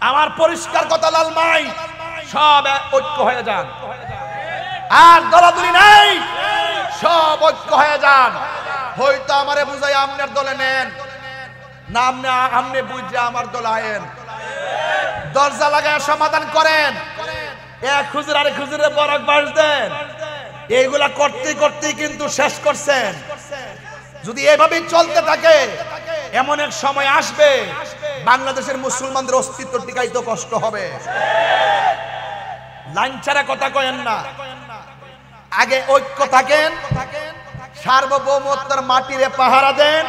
আমার পরিষ্কার কথা লালমাই, সব ঐক্য হয়ে যান, আর দলাদলি নাই, সব ঐক্য হয়ে যান। হয়তো আমারে বুঝাই আপনার দলে নেন না, আমনে বুঝে আমার দলে আয়েন, দরজা লাগায় সমাধান করেন। এক খুজুর আরেক খুজুরে বরক বাস দেন, এইগুলা করতে করতে কিন্তু শেষ করছেন। যদি এভাবেই চলতে থাকে এমন এক সময় আসবে বাংলাদেশের মুসলমানদের অস্তিত্ব টিকাইতে কষ্ট হবে। লাইন ছাড়া কথা কয়েন না, আগে ঐক্য থাকেন, সার্বভৌমত্বের মাটিরে পাহারা দেন,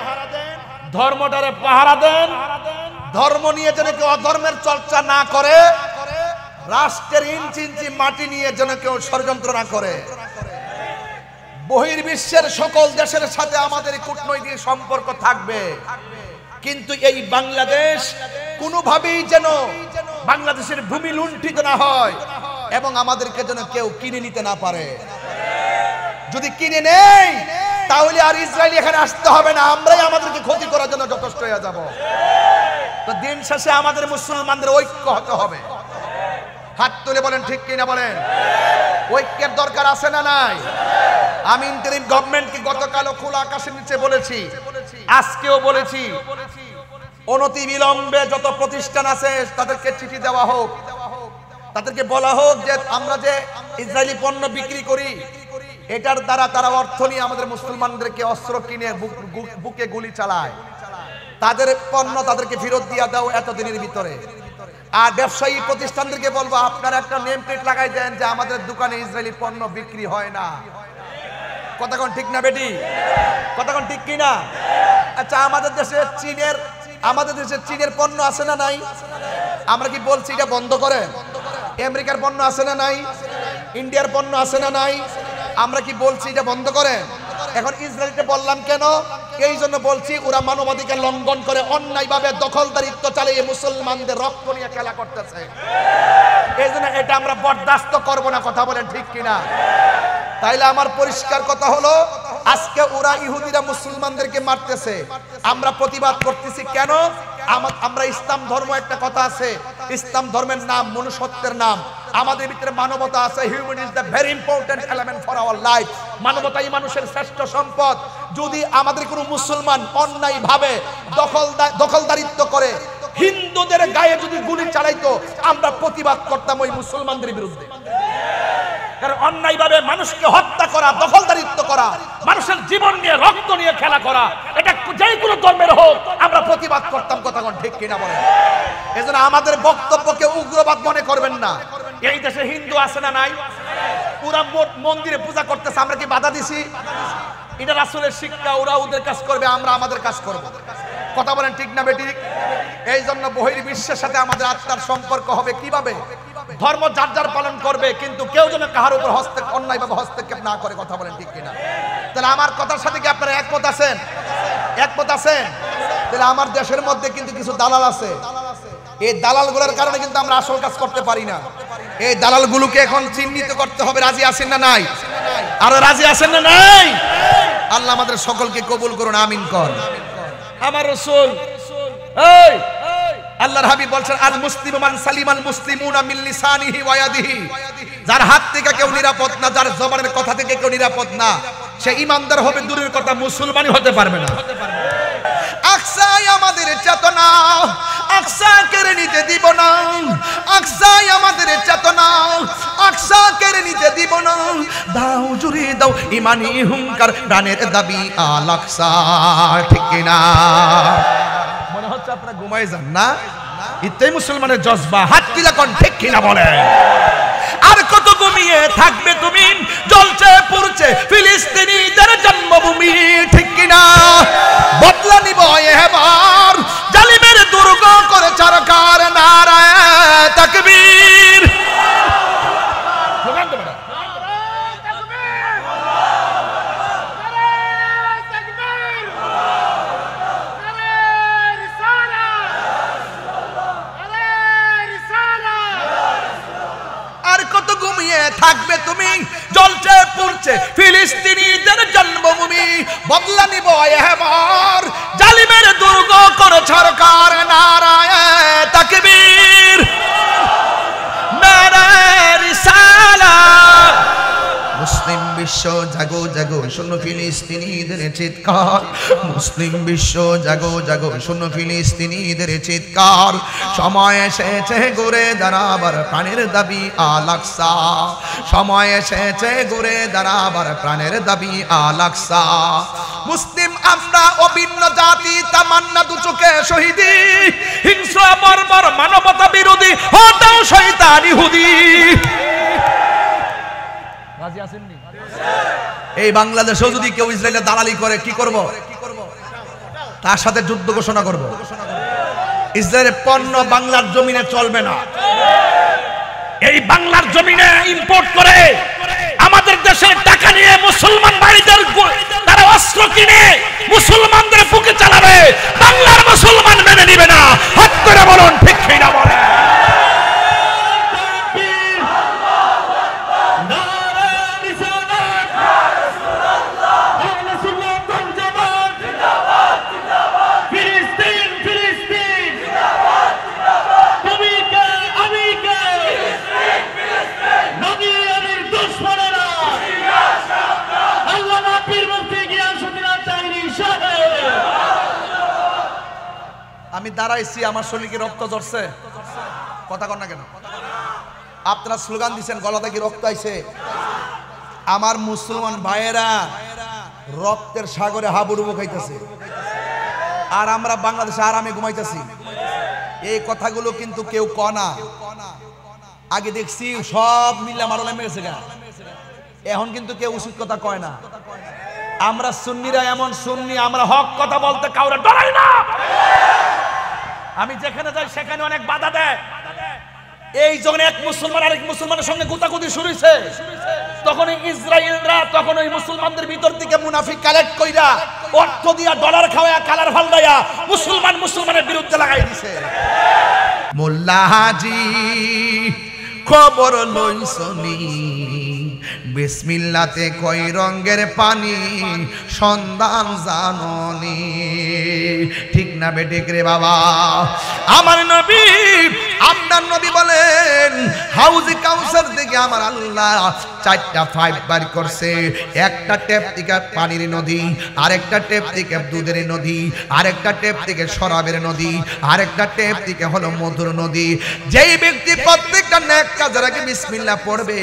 ধর্মটারে পাহারা দেন। ধর্ম নিয়ে যেন কেউ অধর্মের চর্চা না করে, রাষ্ট্রের ইঞ্চি ইঞ্চি মাটি নিয়ে যেন কেউ ষড়যন্ত্র না করে। বহির্বিশ্বের সকল দেশের সাথে আমাদের কূটনৈতিক সম্পর্ক থাকবে, কিন্তু এই বাংলাদেশ কোনোভাবেই যেন বাংলাদেশের ভূমি লুণ্ঠিত না হয় এবং আমাদেরকে যেন কেউ কিনে নিতে না পারে। যদি কিনে নেই তাহলে আর ইসরায়েল এখানে আসতে হবে না, আমরাই আমাদেরকে ক্ষতি করার জন্য যথেষ্ট হয়ে যাব। তো দিন শেষে আমাদের মুসলমানদের ঐক্য হতে হবে। হাত তুলে বলেন ঠিক কিনা বলেন। ঐক্যের দরকার আছে না নাই? আমি ইন্টারিম গভর্নমেন্টকে গতকালও খোলা আকাশের নিচে বলেছি, আজকেও বলেছি, অনতি বিলম্বে যত প্রতিষ্ঠান আছে তাদেরকে চিঠি দেওয়া হোক, তাদেরকে বলা হোক যে আমরা যে ইসরায়েলি পণ্য বিক্রি করি এটার দ্বারা তারা অর্থ নিয়ে আমাদের মুসলমানদেরকে অস্ত্র কিনে বুকে গুলি চালায়, তাদের পণ্য তাদেরকে ফেরত দিয়ে দাও এতদিনের ভিতরে। আর ব্যবসায়ী প্রতিষ্ঠানদেরকে বলবো আপনারা একটা নেম প্লেট লাগাই দেন যে আমাদের দোকানে ইসরায়েলি পণ্য বিক্রি হয় না। কথা কোন ঠিক না বেটি? কথা কোন ঠিক কিনা? আচ্ছা, আমাদের দেশে চীনের পণ্য আছে না নাই? আমরা কি বলছি এটা বন্ধ করেন? আমেরিকার পণ্য আছে না নাই? ইন্ডিয়ার পণ্য আছে না নাই? আমরা কি বলছি এটা বন্ধ করেন? এখন ইসরায়েলকে বললাম কেন? এই জন্য বলছি ওরা মানবাধিকার লঙ্ঘন করে অন্যায়ভাবে দখলদারিত্ব চালিয়ে মুসলমানদের রক্ত নিয়ে খেলা করতেছে। এই জন্য এটা আমরা বরদাস্ত করব না। কথা বলেন ঠিক কিনা? তাইলে আমার পরিষ্কার কথা হলো, আজকে ওরা ইহুদিরা মুসলমানদেরকে মারতেছে, আমরা প্রতিবাদ করতেছি কেন? আমরা ইসলাম ধর্ম, একটা কথা আছে, ইসলাম ধর্মের নাম মনুষ্যত্বের নাম। আমাদের ভিতরে মানবতা আছে। Human is the very important element for our life. মানবতাই মানুষের শ্রেষ্ঠ সম্পদ। যদি আমাদের কোনো মুসলমান অন্যায়ভাবে দখলদারিত্ব করে হিন্দুদের গায়ে যদি গুলি চালাইতো, আমরা প্রতিবাদ করতাম ওই মুসলমানদের বিরুদ্ধে। কারণ অন্যায়ভাবে মানুষকে হত্যা করা, দখলদারিত্ব করা, মানুষের জীবন নিয়ে রক্ত নিয়ে খেলা করা, এটা যে কোনো ধর্মের হোক আমরা প্রতিবাদ করতাম। কথা কোন ঠিক কিনা বলেন? এজন্য আমাদের বক্তব্যকে উগ্রবাদ মনে করবেন না। এই দেশে হিন্দু আছে না নাই? ওরা মন্দিরে পূজা করতেছে, আমরা কি বাধা দিছি? এটা রাসূলের শিক্ষা, ওরা ওদের কাজ করবে, আমরা আমাদের কাজ করব। কথা বলেন ঠিক না বেঠিক? এই জন্য বহির্বিশ্বের সাথে আমাদের আত্মার সম্পর্ক হবে কিভাবে? ধর্ম যার যার পালন করবে, কিন্তু কেউ যেন কাহার উপর অন্যায়ভাবে হস্তক্ষেপ না করে। কথা বলেন ঠিক কিনা? তাহলে আমার কথার সাথে কি আপনারা একমত আছেন? একমত আছেন? তাহলে আমার দেশের মধ্যে কিন্তু কিছু দালাল আছে। এই দালালগুলোর কারণে কিন্তু আমরা আসল কাজ করতে পারি না। এই দালালগুলোকে এখন চিহ্নিত করতে হবে। রাজি আছেন না নাই? আরো রাজি আছেন না নাই? আল্লাহ আমাদের সকলকে কবুল করুন, আমিন কর। আমার রাসূল, এই আল্লাহর হাবিব বলছেন, আল মুসলিমু মান সালিমাল মুসলিমুনা মিন লিসানিহি ওয়া ইয়াদিহি। যার হাত থেকে কেউ নিরাপদ না, যার জবানের কথা থেকে কেউ নিরাপদ না, সে ইমানদার হবে দূরের কথা, মুসলমানই হতে পারবে না। আকসাই আমাদের চেতনা, আকসা কেড়ে নিতে দিব না। আকসাই আমাদের চেতনা, আকসা কেড়ে নিতে দিব না। দাও জুড়ে দাও ইমানি হুঙ্কার, প্রাণের দাবি আল আকসা। ঠিক কিনা? মনে হচ্ছে আপনারা ঘুমাই যান না? এটাই মুসলমানের জজবা। হাত তুলে কোন ঠিক কিনা বলে? আর কত ঘুমিয়ে থাকবে তুমি, জ্বলছে পুড়ছে ফিলিস্তিনিদের জন্মভূমি। ঠিক কিনা? বদলা নিব এবার, জালিমের দুর্গ করে চরকার, নারায়ে তাকবীর। থাকবে তুমি, জ্বলছে পুড়ছে ফিলিস্তিনিদের জন্মভূমি। বদলা নিব এবার, জালিমের দুর্গ করে সরকার, নারায়ে তাকবীর। বিশ্ব জাগো জাগো শোনো ফিলিস্তিনিদের চিৎকার, মুসলিম বিশ্ব জাগো জাগো শোনো ফিলিস্তিনিদের চিৎকার। সময় এসেছে ঘুরে দাঁড়াবার প্রাণের দাবি আল আকসা, সময় এসেছে ঘুরে দাঁড়াবার প্রাণের দাবি আল আকসা। মুসলিম আমরা অভিন্ন জাতি, তামান্না দু চোখে শহীদি, হিংস্র বর্বর মানবতা বিরোধী হতাও শয়তান ইহুদি। রাজি আছেননি? এই বাংলাদেশেও যদি কেউ ইসরায়েলের দালালি করে কি করব? তার সাথে যুদ্ধ ঘোষণা করব। ইসরায়েলের পণ্য বাংলার জমিনে চলবে না। এই বাংলার জমিনে ইম্পোর্ট করে আমাদের দেশের টাকা নিয়ে মুসলমান ভাইদের তারা অস্ত্র কিনে মুসলমানদের বুকে চালাবে, বাংলার মুসলমান মেনে নিবে না। হাত করে বলুন ঠিক কিনা বলেন। আমি দাঁড়াইছি, আমার শরীরে রক্ত ঝরছে, কথা কর না কেন? আপনারা স্লোগান দিচ্ছেন, গলাতে কি রক্ত আইছে? আমার মুসলমান ভাইয়েরা রক্তের সাগরে হাবুডুবু খাইতেছে, আর আমরা বাংলাদেশে আরামে ঘুমাইতেছি। এই কথাগুলো কিন্তু কেউ কনা। আগে দেখছি সব মিল্লা মারো নেমে গেছে গা, এখন কিন্তু কেউ উচিত কথা কয় না। আমরা সুন্নিরা এমন সুন্নি, আমরা হক কথা বলতে কাউরে ডরাই না। আমি যেখানে যাই সেখানে অনেক বাধা দেয়। এই যখন এক মুসলমান আরেক মুসলমানের সঙ্গে গুতাগুতি শুরু হয়েছে, তখন ইসরায়েলরা তখন ওই মুসলমানদের ভিতর থেকে মুনাফিক কালেক্ট কইরা অর্থ দিয়া ডলার খাওয়া কালার ফালদাইয়া মুসলমানের বিরুদ্ধে লাগাই দিছে। মোল্লা হাজি খবর লইছনি, বিসমিল্লাতে কয় রঙের পানি সন্ধান জাননি। ঠিক না বেঠিক রে বাবা? আমার নবী আপনার নবী বলেন, হাউজে কাউসার থেকে আমার আল্লাহ 4টা পাইপ বার করছে। একটা টেপ থেকে পানির নদী, আরেকটা টেপ থেকে দুধের নদী, আরেকটা টেপ থেকে শরাবের নদী, আরেকটা টেপ থেকে হলো মধুর নদী। যেই ব্যক্তি প্রত্যেকটা নেক কাজের আগে বিসমিল্লাহ পড়বে,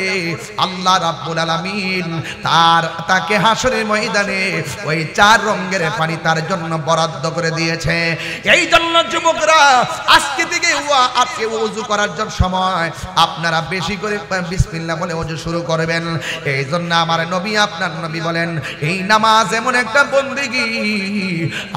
আল্লাহ রাব্বুল আলামিন তাকে হাসরের ময়দানে ওই 4 রঙের পানি তার জন্য বরাদ্দ করে দিয়েছে। এই জন্য যুবকরা আজকে থেকে আজকে ওযু করার জন্য সময় আপনারা বেশি করে বিসমিল্লাহ বলে ওযু শুরু করবেন। এই জন্য আমার নবী আপনার নবী বলেন, এই নামাজ এমন একটা বন্দেগী।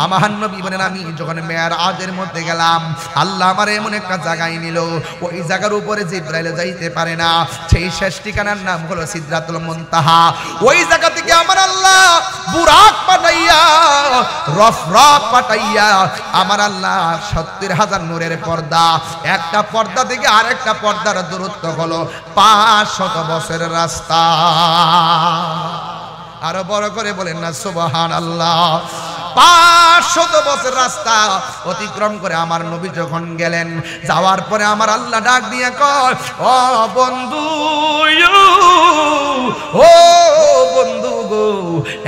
আমার নবী বলেন, আমি যখন মেরাজের মধ্যে গেলাম, আল্লাহ আমার এমন একটা জায়গায় নিল, ওই জায়গার উপরে জিবরাইল যাইতে পারে না। সেই শেষ ঠিকানার নাম হলো সিদরাতুল মুনতাহা। ওই জায়গা থেকে আমার আল্লাহ বুরাক পাঠাইয়া, রফরাক পাঠাইয়া আমার আল্লাহ 70,000 নূরের পর্দা, একটা পর্দা থেকে আরেকটা পর্দার দূরত্ব হলো 500 বছরের রাস্তা। আরো বড় করে বলেন না সুবহানাল্লাহ। 500 বছর রাস্তা অতিক্রম করে আমার নবী যখন গেলেন, যাওয়ার পরে আমার আল্লাহ ডাক দিয়ে কয়, ও বন্ধু, ও বন্ধু গো,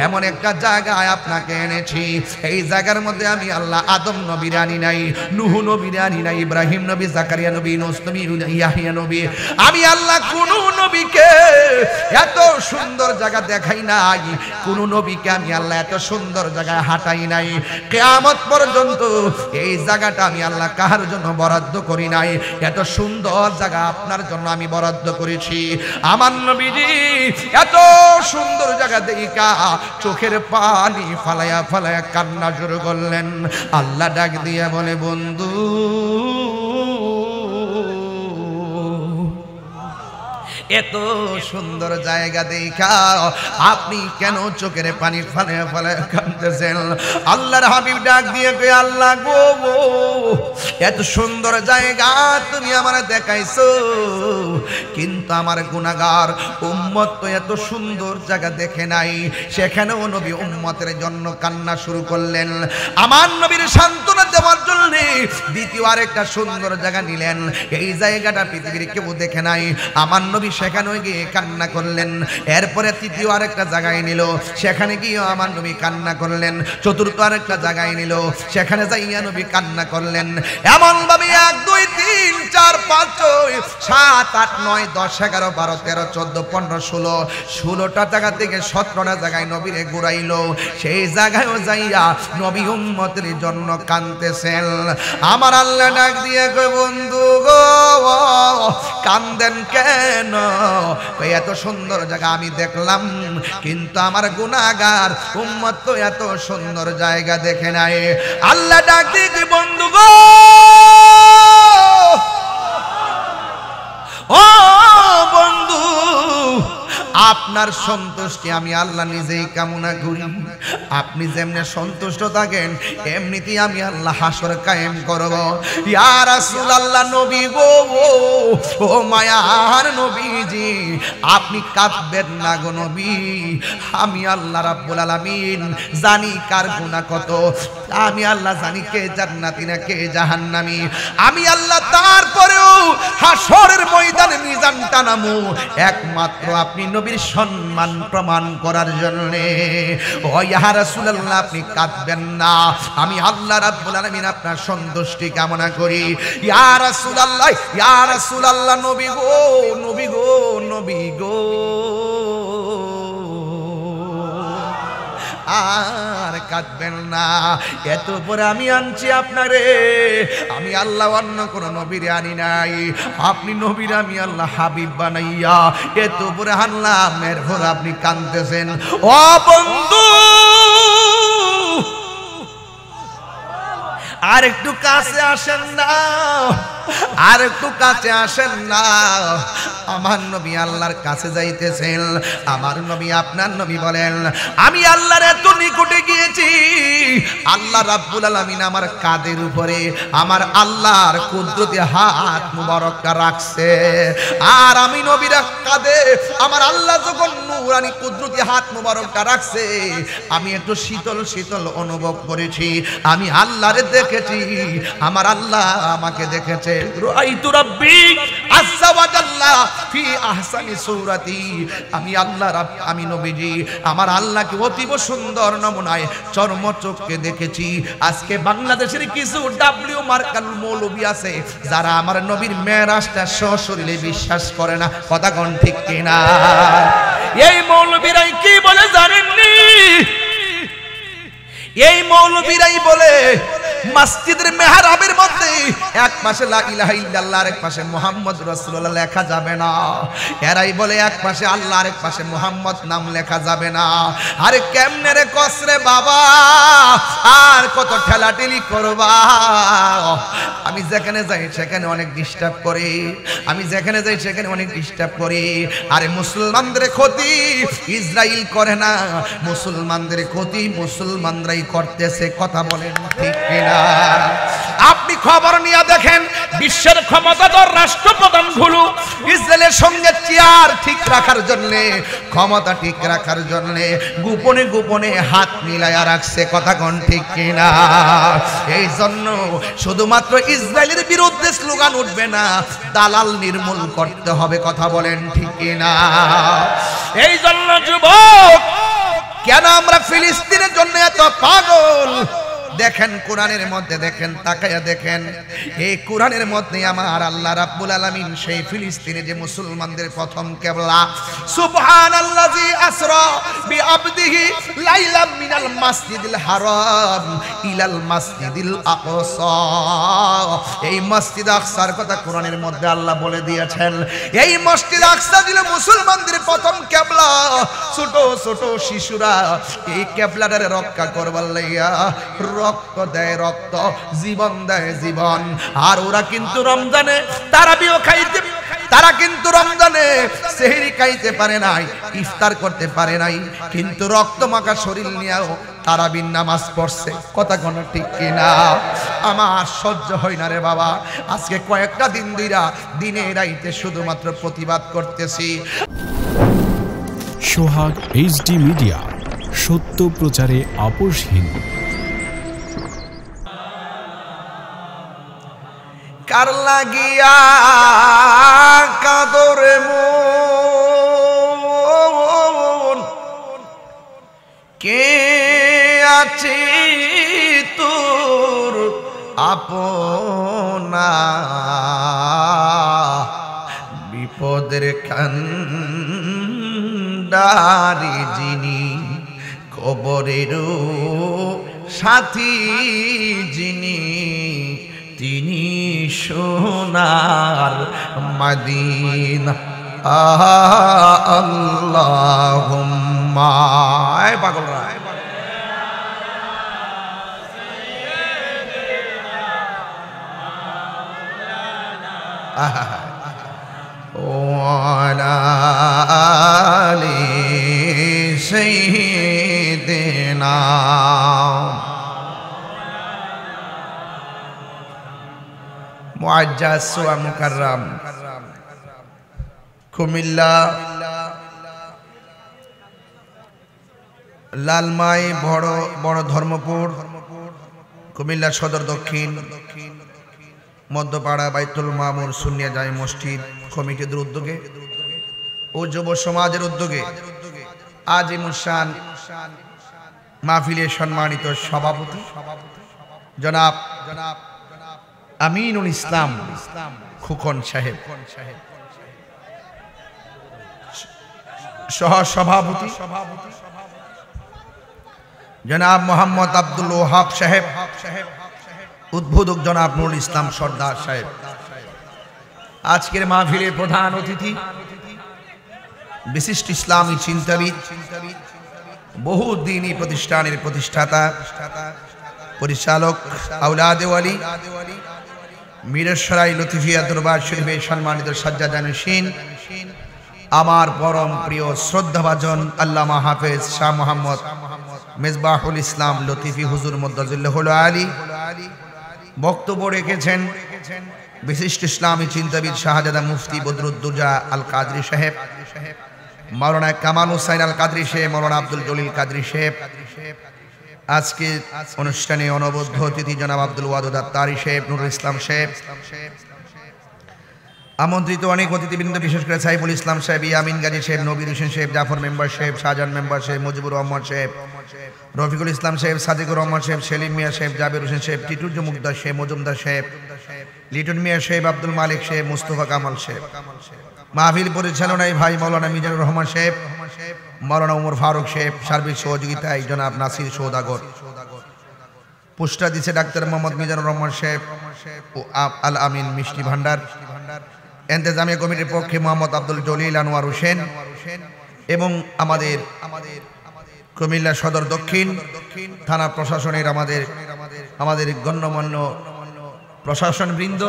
এমন একটা জায়গায় আপনাকে এনেছি। এই জায়গার মধ্যে আমি আল্লাহ আদম নবীর আনি নাই, নূহ নবীর আনি নাই, ইব্রাহিম নবী, জাকারিয়া নবী, ইউনূস নবী, ইয়াহইয়া নবী। আমি আল্লাহ কোন নবীকে এত সুন্দর জায়গা দেখাই নাই, কোন নবীকে আমি আল্লাহ এত সুন্দর জায়গায় হাঁটাই নাই। কিয়ামত পর্যন্ত এই জায়গাটা আমি আল্লাহ কাহার জন্য বরাদ্দ করি নাই। এত সুন্দর জায়গা আপনার জন্য আমি বরাদ্দ করেছি। আমার নবীজি এত সুন্দর জায়গা দেখা চোখের পানি ফালায়া ফালায়া কান্না শুরু করলেন। আল্লাহ ডাক দিয়ে বলে, বন্ধু, এত সুন্দর জায়গা দেখা আপনি কেন চোখের পানি ফালায়া ফালায়া কাঁদতেছেন? আল্লাহর হাবিব ডাক দিয়ে কই, আল্লাহ গো, এত সুন্দর জায়গা তুমি আমার দেখাইছো, কিন্তু আমার গুনাহগার উম্মত তো এত সুন্দর জায়গা দেখে নাই। সেখানেও নবী উম্মতের জন্য কান্না শুরু করলেন। আমার নবীর সান্ত্বনা দেওয়ার জন্য দ্বিতীয় আরেকটা সুন্দর জায়গা নিলেন। এই জায়গাটা পৃথিবীর কেউ দেখে নাই। আমার নবী সেখানে গিয়ে কান্না করলেন। এরপরে তৃতীয় আরেকটা জায়গায় নিল, সেখানে গিয়ে আমার নবী কান্না করলেন। চতুর্থ আরেকটা জায়গায় নিল, সেখানে যাইয়া নবী কান্না করলেন। এমন ভাবে 1 2 3 4 5 6 7 8 9 10 11 12 13 14 15 16 16টা জায়গা থেকে 17টা জায়গায় নবীরে ঘুরাইলো। সেই জায়গায়ও যাইয়া নবী উম্মতের জন্য কাঁদতেছেন। আমার আল্লাহ ডাক দিয়ে কই, বন্ধু গো কান্দেন কেন? এত সুন্দর জায়গা আমি দেখলাম, কিন্তু আমার গুনাহগার উম্মত তো এত সুন্দর জায়গা দেখে নাই। আল্লাহ ডাক দিয়ে কই, বন্ধু গো ও বন্ধু, আপনার সন্তুষ্টি আমি আল্লাহ নিজেই কামনা করি। আপনি যেমনে সন্তুষ্ট থাকেন এমনিতেই আমি আল্লাহ হাসর কায়েম করব। ইয়া রাসূলুল্লাহ, নবী গো, ও মায়ার নবীজি, আপনি কাঁদবেন না গো নবী। আমি আল্লাহ রাব্বুল আলামিন জানি কার গুনাহ কত, আমি আল্লাহ জানি কে জান্নাতি না কে জাহান্নামী। আমি আল্লাহ তারপরেও হাসরের ময়দানে মিজান টানামু একমাত্র আপনি নবীর সম্মান প্রমাণ করার জন্য। ও ইয়া রাসূলুল্লাহ, আপনি কাঁদবেন না, আমি আল্লাহ রাব্বুল আলামিন আপনার সন্তুষ্টি কামনা করি। ইয়া রাসূলুল্লাহ, ইয়া রাসূলুল্লাহ, নবী গো, নবী গো, নবী গো, আর কাঁদবেন না। এত পরে আমি আনছি আপনারে, আমি আল্লাহ অন্য কোন নবীরে আনি নাই। আপনি নবীর আমি আল্লাহ হাবিব বানাইয়া এত পরে আনলাম, এরপর আপনি কাঁদতেছেন। ও বন্ধু, আর একটু কাছে আসেন না, আর একটু কাছে আসেন না। আমার নবী আল্লাহর কাছে যাইতেছেন। আমার নবী, আপনার নবী বলেন, আমি আল্লাহর এত নিকটে গিয়েছি, আল্লাহ রাব্বুল আলামিন আমার কাঁধের উপরে আমার আল্লাহর কুদরতি হাত মুবারকটা রাখছে। আর আমি নবীর কাঁধে আমার আল্লাহ যখন নূরানি কুদরতি হাত মুবারকটা রাখছে, আমি একটু শীতল শীতল অনুভব করেছি। আমি আল্লাহরে দেখেছি, আমার আল্লাহ আমাকে দেখেছে। রাআইতু রাব্বি আযজা ওয়া জাল্লা ফি আহসানি সূরাতি। আমি আল্লাহ আমি নবীজি আমার আল্লাহকে অতীব সুন্দর নমুনায় চর্মচক্ষে দেখেছি। আজকে বাংলাদেশের কিছু ডাব্লিউ মার্কাল মৌলবী আছে যারা আমার নবীর মেরাজটা সশরীরে বিশ্বাস করে না। কথা কোন ঠিক কিনা? এই মৌলবীরাই কি বলে জানেননি? এই মৌলবীরাই বলে মসজিদের মেহরাবের মধ্যে এক পাশে লা ইলাহা ইল্লাল্লাহ আর এক পাশে মুহাম্মদ রাসূলুল্লাহ লেখা যাবে না। এরাই বলে এক পাশে আল্লাহ আর এক পাশে মুহাম্মদ নাম লেখা যাবে না। আরে কেমনে রে কসরে বাবা, আর কত ঠেলাঠেলি করবা? আমি যেখানে যাই সেখানে অনেক ডিস্টার্ব করে, আমি যেখানে যাই সেখানে অনেক ডিস্টার্ব করে। আরে মুসলমানদের ক্ষতি ইসরায়েল করে না, মুসলমানদের ক্ষতি মুসলমানরাই করতেছে। কথা বলেন ঠিক কিনা? আপনি খবর নিয়ে দেখেন, বিশ্বের ক্ষমতাধর রাষ্ট্রপ্রধানগুলো ইসরায়েলের সঙ্গে চেয়ার ঠিক রাখার জন্য, ক্ষমতা ঠিক রাখার জন্য গোপনে গোপনে হাত মিলাইয়া রাখছে। কথা কোন ঠিক কিনা? এই জন্য শুধুমাত্র ইসরায়েলের বিরুদ্ধে স্লোগান উঠবে না, দালাল নির্মূল করতে হবে। কথা বলেন ঠিক কিনা? এই জন্য যুবক, কেন আমরা ফিলিস্তিনের জন্য এত পাগল? দেখেন কোরআনের মধ্যে, দেখেন তাকায়া দেখেন, এই কোরআনের মধ্যে আমার আল্লাহ রাব্বুল আলামিন সেই ফিলিস্তিনে যে মুসলমানদের প্রথম কিবলা, সুবহানাল্লাযী আসরা বিআবদিহি লাইলাম মিনাল মাসজিদিল হারাম ইলাল মাসজিদিল আকসা, এই মসজিদ আকসার কথা কোরআনের মধ্যে আল্লাহ বলে দিয়েছেন। এই মসজিদ আকসা ছিল মুসলমানদের প্রথম কিবলা। ছোট ছোট শিশুরা এই কিবলাটারে রক্ষা করবার লাগিয়া রক্ত দেয় রক্ত, জীবন দেয় জীবন। আর ওরা কিন্তু রমজানে তারাবিও খাইতে, তারা কিন্তু রমজানে সেহরি খাইতে পারে নাই, ইফতার করতে পারে নাই, কিন্তু রক্ত মাখা শরীর নিয়েও তারাবির নামাজ পড়ছে। কথা কোন ঠিক কিনা? আমার সহ্য হয় না রে বাবা। আজকে কয়েকটা দিন ধইরা দিনে রাইতে শুধুমাত্র প্রতিবাদ করতেছি। সোহাগ এইচডি মিডিয়া, সত্য প্রচারে আপোষহীন। কার লাগিয়া কাদরে মো আপনা বিপদের কান্ডারি যিনি কবরেরও সাথী যিনি তিনি সোনার মদিনা আল্লাহুম্মা পাগলরা ওয়ালা আলি সাইয়্যিদিনা মুআজ্জাজ ওয়া মুকাররাম কুমিল্লা লালমাই বড় ধর্মপুর কুমিল্লা সদর দক্ষিণ মধ্যপাড়া বাইতুল মামুর সুন্নিয়া জামি মসজিদ কমিটির উদ্যোগে ও যুব সমাজের উদ্যোগে আজিমুসান মাহফিলের সম্মানিত সভাপতি জনাব আমিনুল ইসলাম খুকন সাহেব, সহ সভাপতি জনাব মোহাম্মদ আব্দুল ওহাব সাহেব, উদ্বোধক জনাব নুরুল ইসলাম সর্দার সাহেব, আজকের মাহফিলের প্রধান অতিথি বিশিষ্ট ইসলামী চিন্তাবিদ, বহু দ্বীনী প্রতিষ্ঠানের প্রতিষ্ঠাতা, পরিচালক আওলাদে ওয়ালি মিরসরাই লতিফিয়া দরবার শরীফের সম্মানিত সাজ্জাদ নশীন, আমার পরম প্রিয় শ্রদ্ধাভাজন আল্লামা হাফেজ শাহ মোহাম্মদ মেজবাহুল ইসলাম লতিফি হুজুর মুদ্দাজিল্লাহুল আলী। বক্তব্য রেখেছেন বিশিষ্ট ইসলামী চিন্তাবিদ শাহজাদা মুফতি বদরুদ্দোজা আল কাদরি সাহেব, মাওলানা কামাল হুসাইন আল কাদরি সাহেব, মাওলানা আব্দুল জলিল কাদরি সাহেব। আজকে অনুষ্ঠানে অনবদ্য অতিথি জনাব আব্দুল ওয়াদুদ আত্তারি সাহেব, নুরুল ইসলাম সাহেব, আমন্ত্রিত অনেক অতিথিবৃন্দ, বিশেষ করে সাইফুল ইসলাম সাহেব, ইয়ামিন গাজী সাহেব, নবীর হোসেন সাহেব, জাফর মেম্বার সাহেব, শাহজাহান মেম্বার সাহেব, মুজিবুর রহমান সাহেব, রফিকুল ইসলাম সাহেব, সাদিকুর রহমান সাহেব, সেলিম মিয়া সাহেব, জাবির হোসেন সাহেব, টিটুর মুক্তার সাহেব, মজুমদার সাহেব, লিটন মিয়া সাহেব, আব্দুল মালিক সাহেব, মুস্তফা কামাল সাহেব। মাহফিল পরিচালনায় ভাই মাওলানা মিজানুর রহমান সাহেব, মাওলানা উমর ফারুক সাহেব, সার্বিক সহযোগিতায় জনাব নাসির সৌদাগর। পোস্টার দিচ্ছে ডাক্তার মোহাম্মদ মিজানুর রহমান সাহেব ও আল আমিন মিষ্টি ভান্ডার। ইন্তেজামিয়া কমিটির পক্ষে মোহাম্মদ আব্দুল জলিল আনোয়ার হোসেন এবং আমাদের কুমিল্লা সদর দক্ষিণ থানা প্রশাসনের আমাদের গণ্যমান্য প্রশাসন বৃন্দ,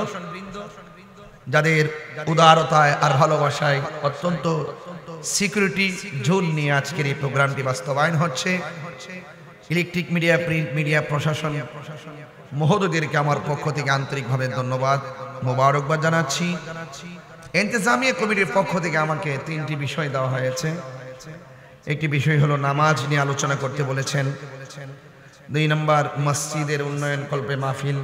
যাদের উদারতায় আর ভালোবাসায় অত্যন্ত সিকিউরিটি জোন নিয়ে আজকের এই প্রোগ্রামটি বাস্তবায়ন হচ্ছে। ইলেকট্রিক মিডিয়া, প্রিন্ট মিডিয়া প্রশাসন মহোদয়দেরকে আমার পক্ষ থেকে আন্তরিকভাবে ধন্যবাদ, মোবারকবাদ জানাচ্ছি। ইন্তেজামিয়া কমিটির পক্ষ থেকে আমাকে 3টি বিষয় দেওয়া হয়েছে। একটি বিষয় হলো নামাজ নিয়ে আলোচনা করতে বলেছেন, 2 নম্বর মসজিদের উন্নয়ন কল্পে মাহফিল,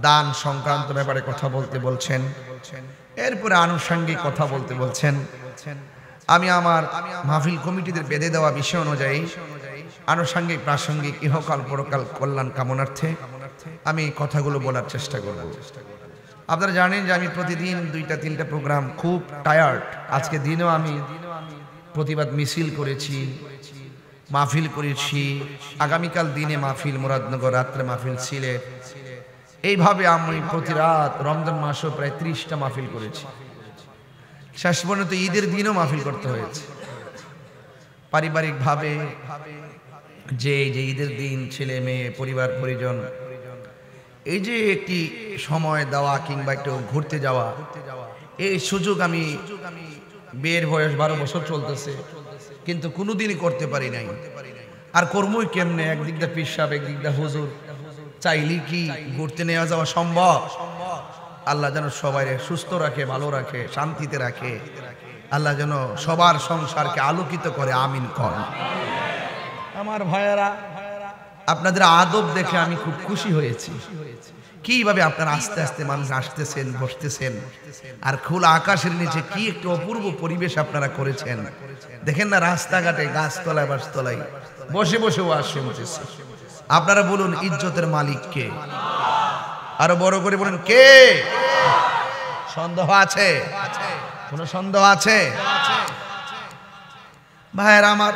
দান সংক্রান্ত ব্যাপারে কথা বলতে বলছেন, এরপরে আনুষঙ্গিক কথা বলতে বলছেন। আমি আমার মাহফিল কমিটিদের বেঁধে দেওয়া বিষয় অনুযায়ী আনুষঙ্গিক প্রাসঙ্গিক ইহকাল পরকাল কল্যাণ কামনার্থে আমি কথাগুলো বলার চেষ্টা করব। আপনারা জানেন যে আমি প্রতিদিন 2টা-3টা প্রোগ্রাম, খুব টায়ার্ড। আজকে দিনেও আমি প্রতিবাদ মিছিল করেছি, মাহফিল করেছি, আগামীকাল দিনে মাহফিল মুরাদনগর, রাত্রে মাহফিল সিলেট। এইভাবে আমি প্রতি রাত রমজান মাসও প্রায় 30টা মাহফিল করেছি। শেষ পর্যন্ত ঈদের দিনও মাহফিল করতে হয়েছে। পারিবারিকভাবে যে ঈদের দিন ছেলে মেয়ে পরিবার পরিজন, এই যে একটি সময় দেওয়া কিংবা একটু ঘুরতে যাওয়া, এই সুযোগ আমি বিয়ের বয়স 12 বছর চলতেছে, কিন্তু কোনোদিনই করতে পারি নাই। আর কর্মই কেমনে? একদিক দিয়ে পিসাব, একদিক দিয়ে হুজুর, চাইলে কি ঘুরতে নেওয়া যাওয়া সম্ভব? আল্লাহ যেন সবাই সুস্থ রাখে, ভালো রাখে, শান্তিতে রাখে। আল্লাহ যেন সবার সংসারকে আলোকিত করে, আমিন কর। আমার ভাইয়েরা, আপনাদের আদব দেখে আমি খুব খুশি হয়েছি। কিভাবে আপনারা আস্তে আস্তে মানুষ আসতেছেন, বসতেছেন, আর খোলা আকাশের নিচে কি একটু অপূর্ব পরিবেশ আপনারা করেছেন। দেখেন না, রাস্তাঘাটে গাছতলায় বাসতলায় বসে বসে ওয়াজ শুনতেছি। আপনারা বলুন, ইজ্জতের মালিক কে? আরো বড় করে বলেন কে? সন্দেহ আছে? কোন সন্দেহ আছে? ভাইরা আমার,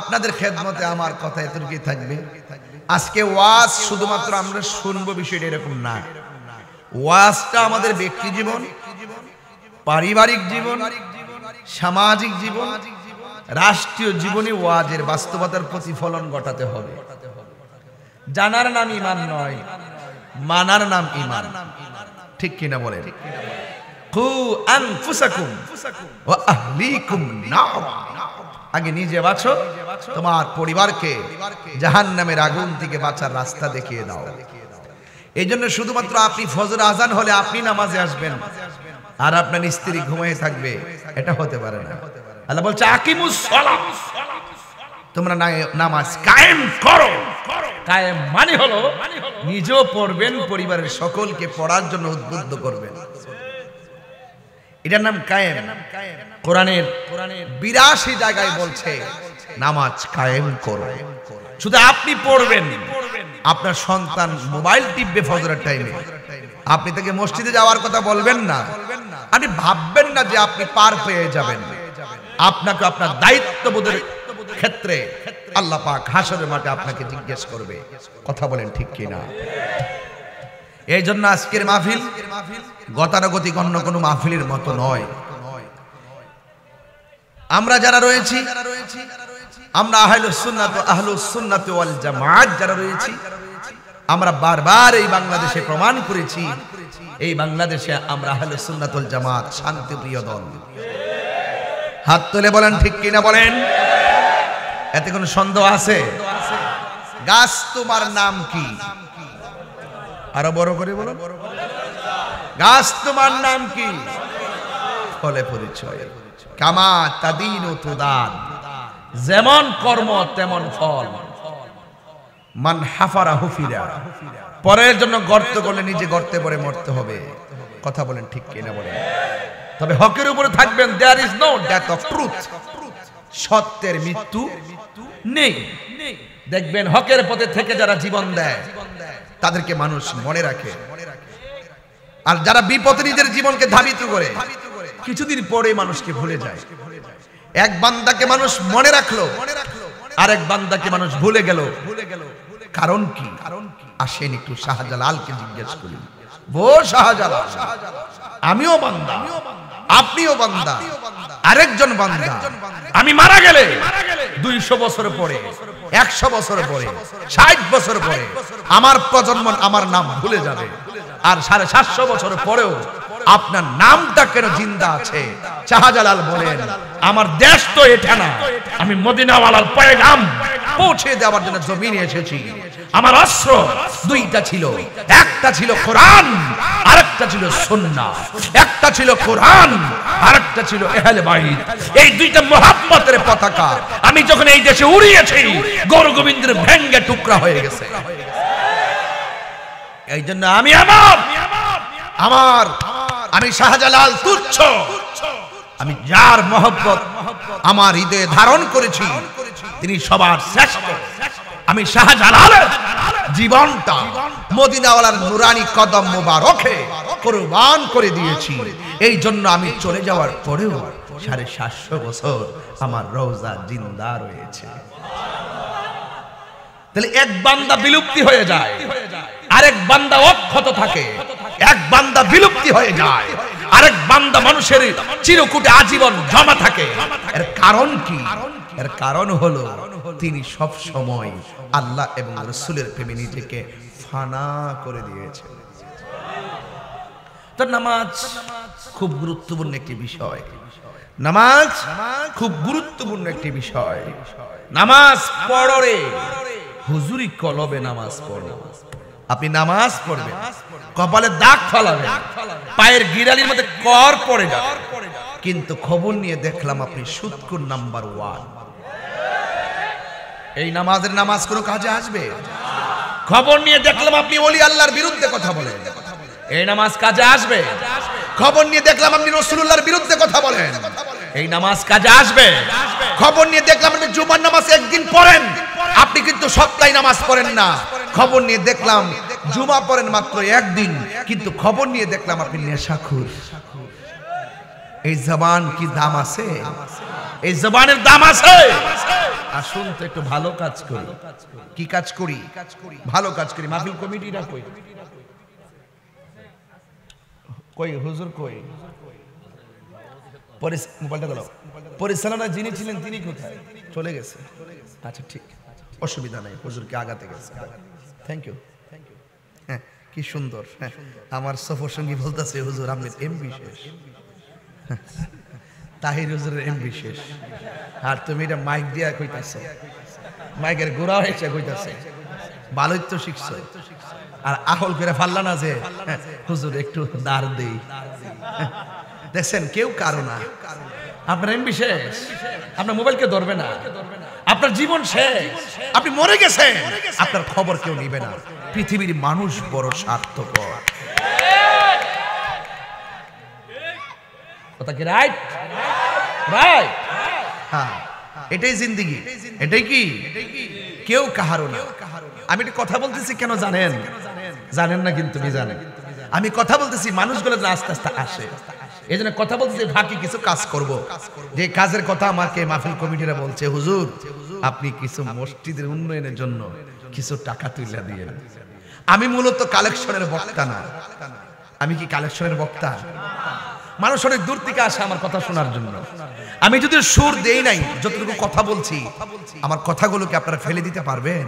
আপনাদের খেদমতে আমার কথা এতটুকুই থাকবে। আজকে ওয়াজ শুধুমাত্র আমরা শুনবো বিষয়টা এরকম না। ওয়াজটা আমাদের ব্যক্তি জীবন, পারিবারিক জীবন, সামাজিক জীবন, রাষ্ট্রীয় জীবনে ওয়াজের বাস্তবতার প্রতিফলন ঘটাতে হবে। জানার নাম ঈমান নয়, মানার নাম ঈমান। ঠিক কিনা বলেন? কু আনফুসাকুম ওয়া আহলিকুম নার। আগে নিজে বাঁচো, তোমার পরিবারকে জাহান্নামের আগুন থেকে বাঁচার রাস্তা দেখিয়ে দাও। এই জন্য শুধুমাত্র আপনি ফজর আজান হলে আপনি নামাজে আসবেন আর আপনার স্ত্রী ঘুমিয়ে থাকবে, এটা হতে পারে না। আল্লাহ বলছে আকিমুস সালাত, তোমরা নামাজ কায়েম করো। কায়েম মানে হলো নিজেও পড়বেন, পরিবারের সকলকে পড়ার জন্য উদ্বুদ্ধ করবেন। এটার নাম কায়েম। কোরআনের ৮২ জায়গায় বলছে নামাজ কায়েম করো। শুধু আপনি পড়বেন, আপনার সন্তান মোবাইল টিপবে ফজরের টাইমে, আপনি তাকে মসজিদে যাওয়ার কথা বলবেন না। আপনি ভাববেন না যে আপনি পার পেয়ে যাবেন। আপনাকে আপনার দায়িত্ববোধের ক্ষেত্রে আল্লাহ পাক হাসরের মাঠে আপনাকে জিজ্ঞেস করবে। কথা বলেন ঠিক কিনা? এই জন্য আজকের মাহফিল গতানুগতিক অন্য কোনো মাহফিলের মতো নয়। আমরা যারা রয়েছি, আমরা আহলুস সুন্নাত ওয়াল জামাত যারা রয়েছি, আমরা বারবার এই বাংলাদেশে প্রমাণ করেছি, এই বাংলাদেশে আমরা আহলুস সুন্নাত ওয়াল জামাত শান্তিপ্রিয় দল। হাত তুলে বলেন ঠিক কিনা বলেন। এতে কোনো সন্দেহ আছে? গাছ তোমার নাম কি? আরো বড় করে বলো। গাছ তোমার নাম কি? ফলে পরিচয়। কামা তাদিনু তুদান, যেমন কর্ম তেমন ফল। মান হাফারা হুফিরা, পরের জন্য গর্ত করলে নিজে গর্তে পড়ে মরতে হবে। কথা বলেন ঠিক কিনা বলেন। তবে হকের উপরে থাকবেন। There is no death of truth, সত্যের মৃত্যু নেই। দেখবেন হকের পথে থেকে যারা জীবন দেয় তাদেরকে মানুষ মনে রাখে, আর যারা বিপদে নিজের জীবনকে ধাবিত করে কিছুদিন পরে মানুষকে ভুলে যায়। এক বান্দাকে মানুষ মনে রাখলো, আরেক বান্দাকে মানুষ ভুলে গেল। কারণ কি? আসেন একটু শাহজালালকে জিজ্ঞেস করি। ও শাহজালাল, আমিও বান্দা, আপনিও বান্দা, আরেকজন বান্দা। আমি মারা গেলে 200 বছর পরে, 100 বছর পরে, 60 বছর পরে আমার প্রজন্ম আমার নাম ভুলে যাবে। আর 750 বছর পরেও আপনার নামটা কেন জিন্দা আছে? শাহজালাল বলেন, আমার দেশ তো এটা না, আমি মদিনাওয়ালার পয়গাম পৌঁছে দেওয়ার জন্য জমিনে এসেছি। আমার অস্ত্র দুইটা ছিল, একটা ছিল কোরআন, আরেকটা ছিল সুন্নাহ। একটা ছিল কোরআন, আরেকটা ছিল আহলে বাইত। এই দুইটা মুহাব্বতের পতাকা আমি যখন এই দেশে উড়িয়েছি, গৌর গোবিন্দের ভেঙ্গে টুকরা হয়ে গেছে। এই জন্য আমি শাহজালাল তুচ্ছ। আমি যার মহব্বত আমার হৃদয়ে ধারণ করেছি তিনি সবার শ্রেষ্ঠ। আমি শাহজালালের জীবনটা মদিনাওয়ালার নুরানি কদম মোবারকে কুরবান করে দিয়েছি। এই জন্য আমি চলে যাওয়ার পরেও 750 বছর আমার রওজা জিন্দা রয়েছে। তাহলে এক বান্দা বিলুপ্তি হয়ে যায়, আরেক বান্দা অক্ষত থাকে। এক বান্দা বিলুপ্তি হয়ে যায়, আরেক বান্দা মানুষের চিরকুটে আজীবন জমা থাকে। এর কারণ কি? এর কারণ হলো তিনি সব সময় আল্লাহ এবং রাসূলের প্রেমে নিজেকে ফানা করে দিয়েছেন। তো নামাজ খুব গুরুত্বপূর্ণ একটি বিষয়। নামাজ খুব গুরুত্বপূর্ণ একটি বিষয়। নামাজ পড়রে হুজুরি কলবে নামাজ পড়ো। আপনি নামাজ পড়বেন, কপালে দাগ ফালাবেন, পায়ের গিরালির মধ্যে কর পড়ে যাবে, কিন্তু খবর নিয়ে দেখলাম আপনি সুৎকুর নাম্বার 1। এই নামাজ কোনো কাজে আসবে? খবর নিয়ে দেখলাম আপনি ওলি আল্লাহর বিরুদ্ধে কথা বলেন, এই নামাজ কাজে আসবে? খবর নিয়ে দেখলাম আপনি রাসূলুল্লাহর বিরুদ্ধে কথা বলেন, এই নামাজ কাজে আসবে? খবর নিয়ে দেখলাম আপনি জুমার নামাজ একদিন পড়েন, আপনি কিন্তু সপ্তাহে নামাজ পড়েন না। খবর নিয়ে দেখলাম জুমা পড়েন মাত্র একদিন, কিন্তু খবর নিয়ে দেখলাম আপনি নেশাখোর। এই জবান কি দাম আছে? এই জবানের দাম আছে? আসুন তো একটু ভালো কাজ করি। কি কাজ করি? ভালো কাজ করি। মাহফিল কমিটিরা কই? কই হুজুর কই? মোবাইলটা দাও। পরিচালনা যিনি ছিলেন তিনি কোথায়? চলে গেছে। আচ্ছা ঠিক, অসুবিধা নাই, হুজুরকে আগাতে গেছে। Thank you. হ্যাঁ, কি সুন্দর। হ্যাঁ, আমার সফর সঙ্গী বলতেছে হুজুর আপনি এমবি শেষ। তাহির হুজুরের এমবি শেষ, আর তুমি এটা মাইক দিয়া কইতাছো, মাইকের গোড়া হয়েছে কইতাছে। ভালোই তো শিখছো, আর আহল করে ফাল্লা না যে হুজুর একটু দাঁড় দেই। দেখছেন, কেউ কারো না। আপনার এমবি শেষ, আপনার মোবাইলকে ধরবে না, আপনার জীবন শেষ, আপনি মরে গেছেন, আপনার খবর কেউ নিবে না। পৃথিবীর মানুষ বড় স্বার্থপর। কথা কি রাইট? রাইট। হ্যাঁ, এটাই জিন্দেগি। এটাই কি? কেউ কাহারো না। আমি একটা কথা বলতেছি কেন জানেন? জানেন না কিন্তু আমি জানেন। আমি কথা বলতেছি মানুষগুলো আস্তে আস্তে আসে, এই জন্য কথা বলতেছি বাকি কিছু কাজ করব। যে কাজের কথা আমাকে মাহফিল কমিটিরা বলছে, হুজুর আপনি কিছু মসজিদের উন্নয়নের জন্য কিছু টাকা তুলে দিয়েন। আমি মূলত কালেকশনের বক্তা না। আমি কি কালেকশনের বক্তা? মানুষ অনেক দূর থেকে আসে আমার কথা শোনার জন্য। আমি যদি সুর দেই নাই, যতটুকু কথা বলছি আমার কথাগুলোকে আপনারা ফেলে দিতে পারবেন?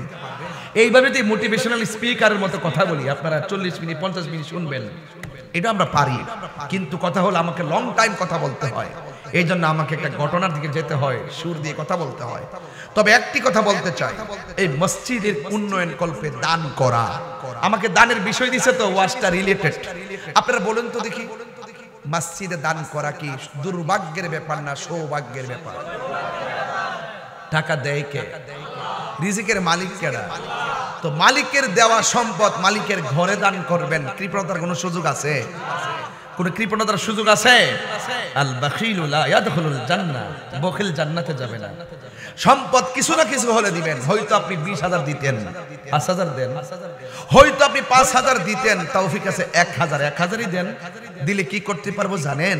এইভাবে যদি মোটিভেশনাল স্পিকারের মতো কথা বলি, আপনারা 40 মিনিট 50 মিনিট শুনবেন, এটা আমরা পারি। কিন্তু কথা হলো আমাকে লং টাইম কথা বলতে হয়, এই জন্য আমাকে একটা ঘটনার দিকে যেতে হয়, সুর দিয়ে কথা বলতে হয়। তবে একটি কথা বলতে চাই, এই মসজিদের উন্নয়ন কল্পে দান করা, আমাকে দানের বিষয় দিছে তো, ওয়াজটা রিলেটেড। আপনারা বলুন তো দেখি, মসজিদে দান করা কি দুর্ভাগ্যের ব্যাপার না সৌভাগ্যের ব্যাপার? টাকা দেয় কে? রিজিকের মালিক কেডা? তো মালিকের দেওয়া সম্পদ মালিকের ঘরে দান করবেন। কৃপণতার কোনো সুযোগ আছে? কোন কৃপণতার সুযোগ আছে? আল বাখিলু লা ইয়াদখুলুল জান্নাহ, বখিল জান্নাতে যাবে না। সম্পদ কিছু না কিছু হলে দিবেন। হয়তো আপনি 20,000 দিতেন, 5,000 দেন। হয়তো আপনি 5,000 দিতেন, তৌফিক আছে 1,000ই দেন। দিলে কি করতে পারবো জানেন?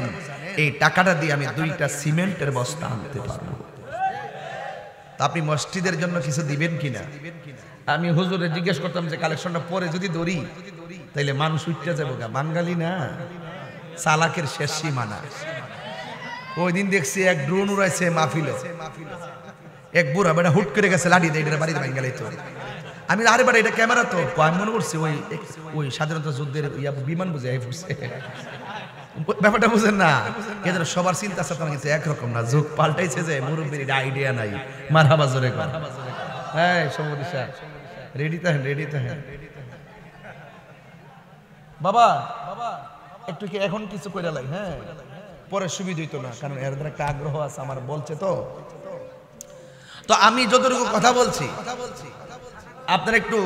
এই টাকাটা দিয়ে আমি 2টা সিমেন্টের বস্তা আনতে পারবো। তা আপনি মসজিদের জন্য কিছু দিবেন কিনা? আমি হুজুরে জিজ্ঞেস করতাম যে কালেকশনটা পরে যদি ধরি তাইলে মানুষ উঠতে যাবো গা। বাঙালি না, চালাকের শেষ সীমানা। ওই দিন দেখছি এক ড্রোন উড়াইছে মাহফিলে, এক বুড়া বেটা হুট করে গেছে লাঠি দিয়ে, এটা বাড়িতে বাঙালি তো। আমি আরে বেটা এটা ক্যামেরা তো, আমি মনে করছি ওই স্বাধীনতা যুদ্ধের বিমান বুঝে ফুটছে। ব্যাপারটা বুঝেন না? এদের সবার চিন্তা চেতনা কিন্তু একরকম না, যুগ পাল্টাইছে যে মুরব্বীর আইডিয়া নাই। মারহাবা জোরে কর। হ্যাঁ সমরিশা, রেডি থাকেন, রেডি থাকেন বাবা। একটু কি এখন কিছু কইরা লাই? হ্যাঁ, পরে সুবিধা হইতো না, কারণ এর একটা আগ্রহ আছে আমার, বলছে তো। তো আমি যতটুকু কথা বলছি আপনারা একটু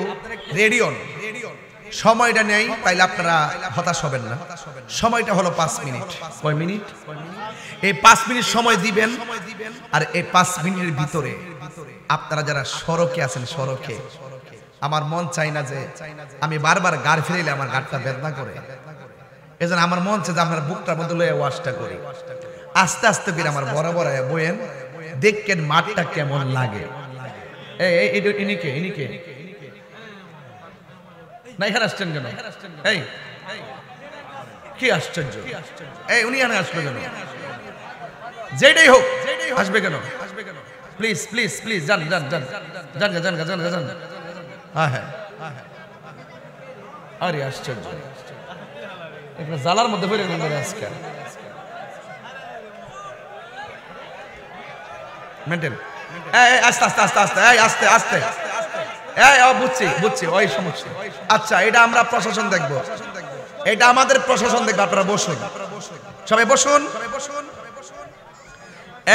রেডি হন, সময়টা নেই, তাইলে আপনারা হতাশ হবেন না। সময়টা হলো 5 মিনিট। কয় মিনিট? এই 5 মিনিট সময় দিবেন। আর এই 5 মিনিটের ভিতরে আপনারা যারা সড়কে আছেন, সড়কে আমার মন চাই না যে আমি বারবার গাড় ফিরাইলে আমার গাড়টা বেদনা করে। এজন্য আমার মন চাই যে আপনার বুকটার মধ্যে লয়ে ওয়াশটা করি। আস্তে আস্তে করে আমার বড় বড় বইয়েন, দেখেন মাঠটা কেমন লাগে। ইনিকে ইনিকে না এখানে আসছেন কেন? এই কি আশ্চর্য, এই উনি এখানে আসবে কেন? যেটাই হোক আসবে কেন? প্লিজ প্লিজ প্লিজ যান যান যান যান যান যান যান। হ্যাঁ হ্যাঁ, আরে আশ্চর্য, একটা জালার মধ্যে পড়ে গেলেন আজকে। মেন্টেন, আস্তে আস্তে আস্তে আস্তে, এই আস্তে আস্তে, এই বুঝছি বুঝছি, ওই সমস্যা। আচ্ছা, এটা আমরা প্রশাসন দেখবো, এটা আমাদের প্রশাসন দেখবো। আপনারা বসুন, সবাই বসুন।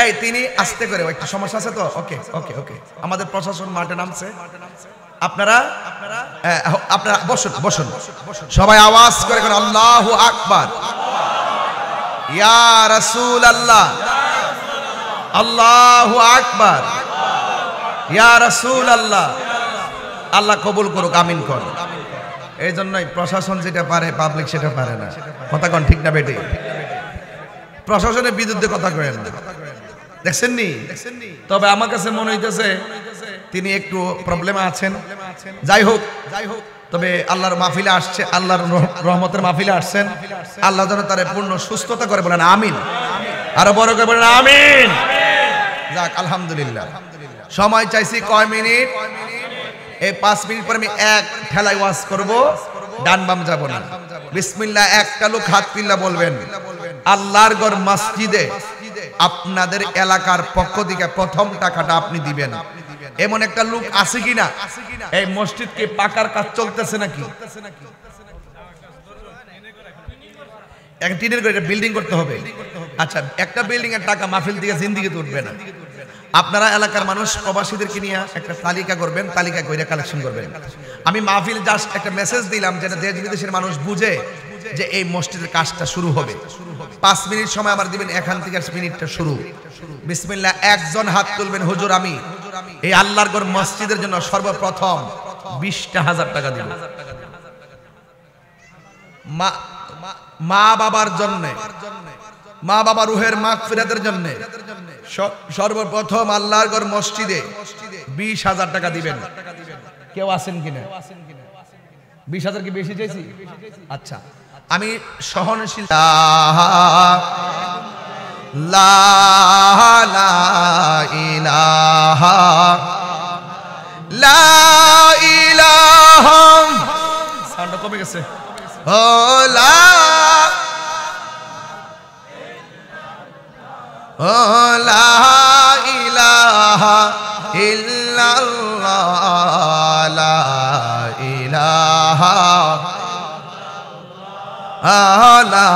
এই তিনি আস্তে করে, একটা সমস্যা আছে তো। ওকে ওকে ওকে, আমাদের প্রশাসন মাঠে নামছে। আপনারা আপনারা বসুন বসুন, সবাই আওয়াজ করে কোন আল্লাহু আকবার, ইয়া রাসূলুল্লাহ, আল্লাহু আকবার, ইয়া রাসূলুল্লাহ। আল্লাহ কবুল করুক, আমিন কর। এই জন্যই প্রশাসন যেটা পারে পাবলিক সেটা পারে না। কথা কন ঠিক না বেটে? প্রশাসনের বিরুদ্ধে কথা কয়েন না, দেখছেন নি? তবে আমার কাছে মনে হইতেছে তিনি একটু প্রবলেমে আছেন। যাই হোক, তবে আল্লাহর মাহফিলে আসছে, আল্লাহর রহমতের মাহফিলে আসছেন, আল্লাহ যেন তার পূর্ণ সুস্থতা করে, বলেন আমিন। আরো বড় করে বলেন আমিন। যাক, আলহামদুলিল্লাহ। সময় চাইছি কয় মিনিট? এই 5 মিনিট পর আমি এক ঠেলায় ওয়াজ করব, ডান বাম যাব না। বিসমিল্লাহ। একটা লোক হাত তুলে বলবেন আল্লাহর ঘর মসজিদে আপনাদের এলাকার পক্ষ থেকে প্রথম টাকাটা আপনি দিবেন। এমন একটা লোক আছে কিনা? এই মসজিদ কি পাকার কাজ চলতেছে নাকি? এক টিনের করে বিল্ডিং করতে হবে। আচ্ছা, একটা বিল্ডিং এর টাকা মাহফিল থেকে জিন্দিগিতে উঠবে না। আপনারা এলাকার মানুষ প্রবাসীদেরকে নিয়ে একটা তালিকা করবেন, তালিকা করে কালেকশন করবেন। আমি মাহফিল জাস্ট একটা মেসেজ দিলাম যেটা দেশ বিদেশের মানুষ বুঝে যে এই মসজিদের কাজটা শুরু হবে। 5 মিনিট সময় আমার দিবেন, এখান থেকে মিনিটটা শুরু। বিসমিল্লাহ। একজন হাত তুলবেন, হুজুর আমি এই আল্লাহর ঘর মসজিদের জন্য সর্বপ্রথম 20,000 টাকা দিব। মা বাবার জন্য, মা বাবা রুহের মাগফিরাতের জন্য সর্বপ্রথম আল্লাহর ঘর মসজিদে 20,000 টাকা দিবেন। কেউ আছেন কিনা? 20,000 কি বেশি চাইছি? আচ্ছা, আমি সহনশীল। লা ইলাহা লা ইলাহা। সাউন্ডটা কমে গেছে। ও লা ইলাহা ইল্লাল্লাহ লা ইলাহা লা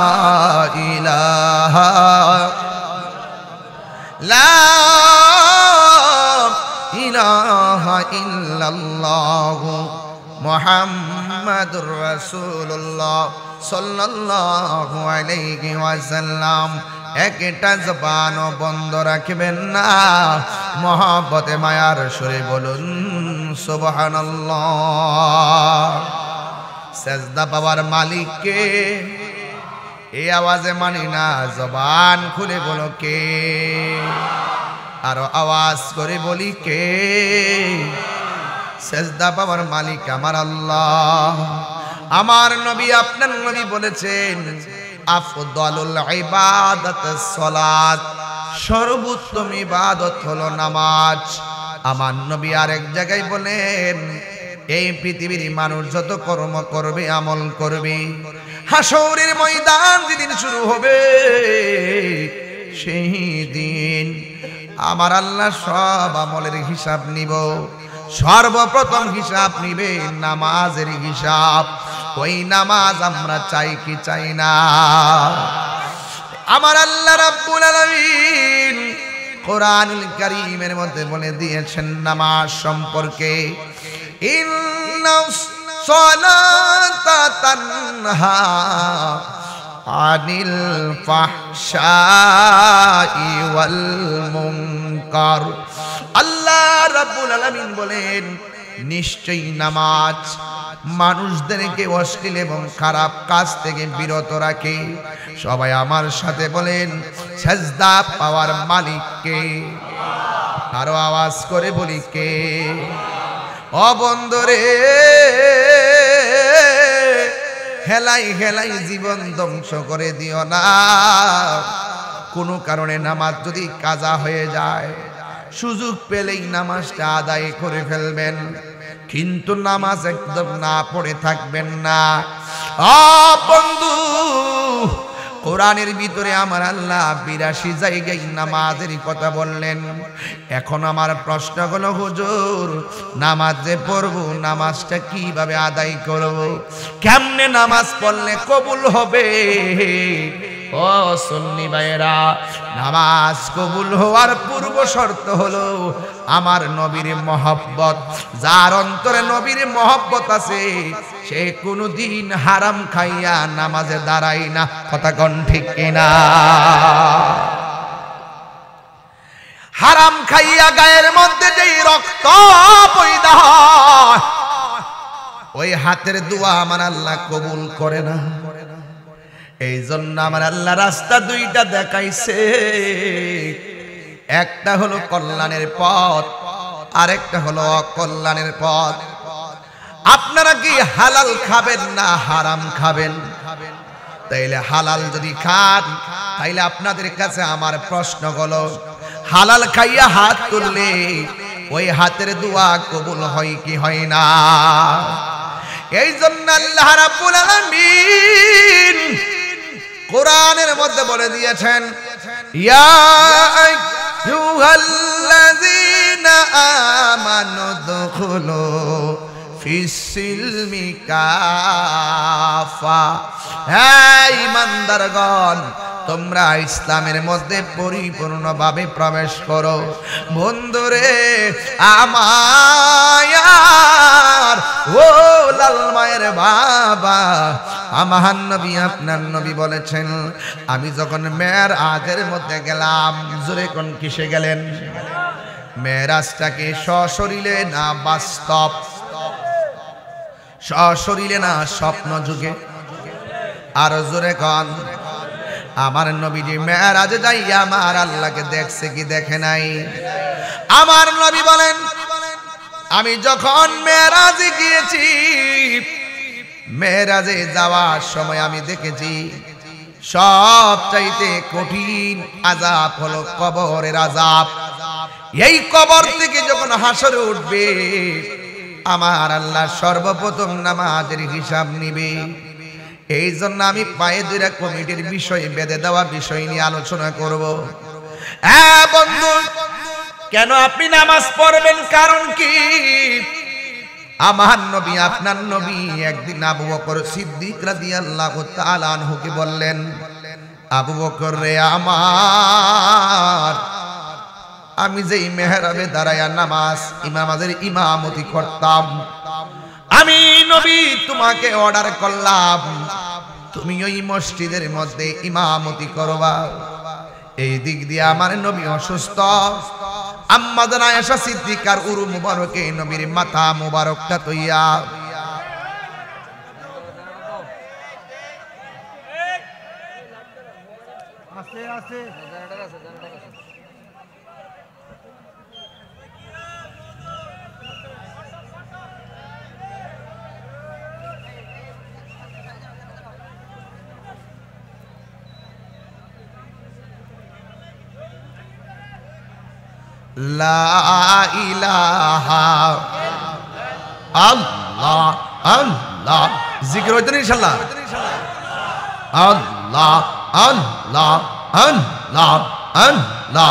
ইলাহা লা ইলাহা ইল্লাল্লাহ মুহাম্মাদুর রাসূলুল্লাহ সাল্লাল্লাহু আলাইহি ওয়াসাল্লাম। একটা জবান বন্ধ রাখবেন না, মহব্বতে মায়ার সুরে বলুন সুবহানাল্লাহ। সেজদা পাওয়ার মালিককে এই আওয়াজে মানি না, জবান খুলে বলো কে? আরো আওয়াজ করে বলি কে? সেজদা পাওয়ার মালিক আমার আল্লাহ। আমার নবী, আপনার নবী বলেছেন আফদালুল ইবাদাতুস সালাত, সর্বোত্তম ইবাদত হলো নামাজ। আমার নবী আরেক জায়গায় বলেন এই পৃথিবীর মানুষ যত কর্ম করবে, আমল করবে, হাসরের ময়দান যেদিন শুরু হবে সেই দিন আমার আল্লাহ সব আমলের হিসাব নিব। সর্বপ্রথম হিসাব নিবে নামাজের হিসাব। ওই নামাজ আমরা চাই কি চাই না? আমার আল্লাহ রাব্বুল আলামিন কোরআনুল কারীমের মধ্যে বলে দিয়েছেন নামাজ সম্পর্কে, ইন্নাস সালাতা তানহা আনিল ফাহশাই ওয়াল মুনকার। আল্লাহ রাব্বুল আলামিন বলেন নিশ্চয়ই নামাজ মানুষদেরকে অশ্লীল এবং খারাপ কাজ থেকে বিরত রাখে। সবাই আমার সাথে বলেন সেজদা পাওয়ার মালিক কে? আরো আওয়াজ করে বলি কে? ও বন্ধুরে, হেলাই হেলাই জীবন ধ্বংস করে দিও না। কোনো কারণে নামাজ যদি কাজা হয়ে যায়, সুযোগ পেলেই নামাজটা আদায় করে ফেলবেন, কিন্তু নামাজ একদম না পড়ে থাকবেন না। বন্ধু, কোরআনের ভিতরে আমার আল্লাহ 82 জায়গায় নামাজের কথা বললেন। এখন আমার প্রশ্ন হলো, হুজুর নামাজ যে পড়ব, নামাজটা কিভাবে আদায় করব? কেমনে নামাজ পড়লে কবুল হবে? ও সুন্নি ভাইয়েরা, নামাজ কবুল হওয়ার পূর্ব শর্ত হলো আমার নবীর মহব্বত। যার অন্তরে নবীর মহব্বত আছে সে কোনদিন হারাম খাইয়া নামাজে দাঁড়ায় না। কথা কোন ঠিক কিনা? হারাম খাইয়া গায়ের মধ্যে যেই রক্ত পয়দা হয়, ওই হাতের দোয়া আমার আল্লাহ কবুল করে না। এই জন্য আমার আল্লাহ রাস্তা দুইটা দেখাইছে, একটা হলো কল্যাণের পথ, আরেকটা হলো অকল্যাণের পথ। আপনারা কি হালাল খাবেন না হারাম খাবেন? তাইলে হালাল যদি খান তাইলে আপনাদের কাছে আমার প্রশ্ন হলো, হালাল খাইয়া হাত তুললে ওই হাতের দোয়া কবুল হয় কি হয় না? এই জন্য আল্লাহ রাব্বুল আলামিন কোরআনের মধ্যে বলে দিয়েছেন, ইয়া আইয়ুহাল্লাযীনা আমানু দুখুলু ফিস-সিলমি কাফা। হে ঈমানদারগণ, তোমরা ইসলামের মধ্যে পরিপূর্ণভাবে প্রবেশ করো। বন্ধুরে আমার, ও লাল মায়ের বাবা, আমার নবী আপনার নবী বলেছেন, আমি যখন মেরাজের মধ্যে গেলাম, জোরে কোন কিসে গেলেন? মেরাজটাকে সশরীরে না বাস্তব, সশরীরে না স্বপ্ন যুগে? আর জোরে কোন। আমার নবীজি মেরাজে যাইয়া আমার আল্লাহকে দেখছে কি দেখে নাই? আমার নবী বলেন, আমি যখন মেরাজে গিয়েছি, মেরাজে যাওয়ার সময় আমি দেখেছি সবচাইতে কঠিন আযাব হলো কবরের আযাব। এই কবর থেকে যখন হাসরে উঠবে, আমার আল্লাহ সর্বপ্রথম নামাজের হিসাব নিবে। এই জন্য আমি পায়ে দুইটা কমিটির বিষয় বেঁধে দেওয়া বিষয় নিয়ে আলোচনা করব। হ্যাঁ বন্ধু, কেন আপনি নামাজ পড়বেন? কারণ কি? আমার নবী আপনার নবী একদিন আবু বকর সিদ্দিক রাদিয়াল্লাহু তাআলা আনহুকে বললেন, আবু বকর রে আমার, আমি যেই মেহরাবে দাঁড়ায়া নামাজের ইমামতি করতাম, আমি নবী তোমাকে অর্ডার করলাম তুমি ওই মসজিদের মধ্যে ইমামতি করবা। এই দিক দিয়ে আমার নবী অসুস্থ। আম্মা জান আয়েশা সিদ্দিকার উরু মুবারকে নবীর মাথা মুবারকটা তৈয়া আছে। লা ইলাহা আল্লাহ আল্লাহ, জিকির হইতো না ইনশাআল্লাহ। আল্লাহ আল্লাহ আল্লাহ আল্লাহ,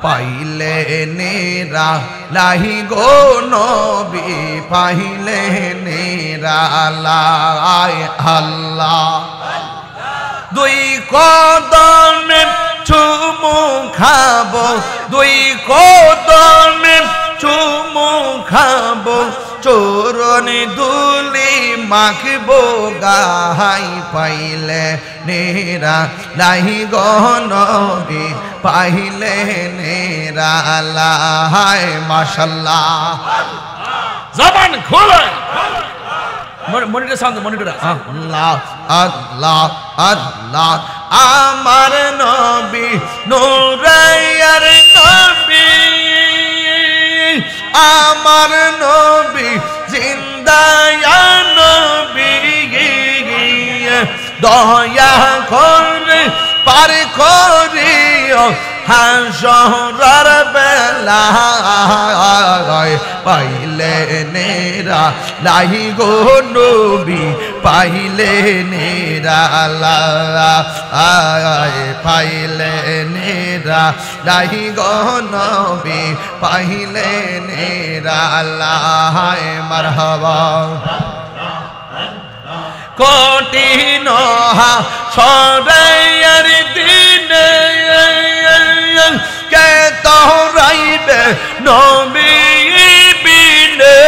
পাইলে নেরা লাহি গো নবী, পাইলে নেরা লাই আল্লাহ। দুই কদমে চুমু খাবো, দুই কদমে চুমু খাবো, চরণ দুলি মাখবো গাহাই, পাইলে নেরা লাহি গো নবী, পাইলে নেরা লাই। মাশাআল্লাহ, জবান খোলো, মনিটর সাউন্ড, মনিটর। আল্লাহ আল্লাহ আল্লাহ, আমার নবী নূরায়ার নবী, আমার নবী জিন্দায়া নবী, দয়া করে পার করিও হাসরের বেলা, পাইলে নেরা লাহি গো নবী, পাইলে নেরা লাই, পাইলে নেরা লাহি গো নবী, পাইলে নেরা লাই। মারহাবা। কঠিন হাসরের দিনে কে তোরাইবে নবী বিনে,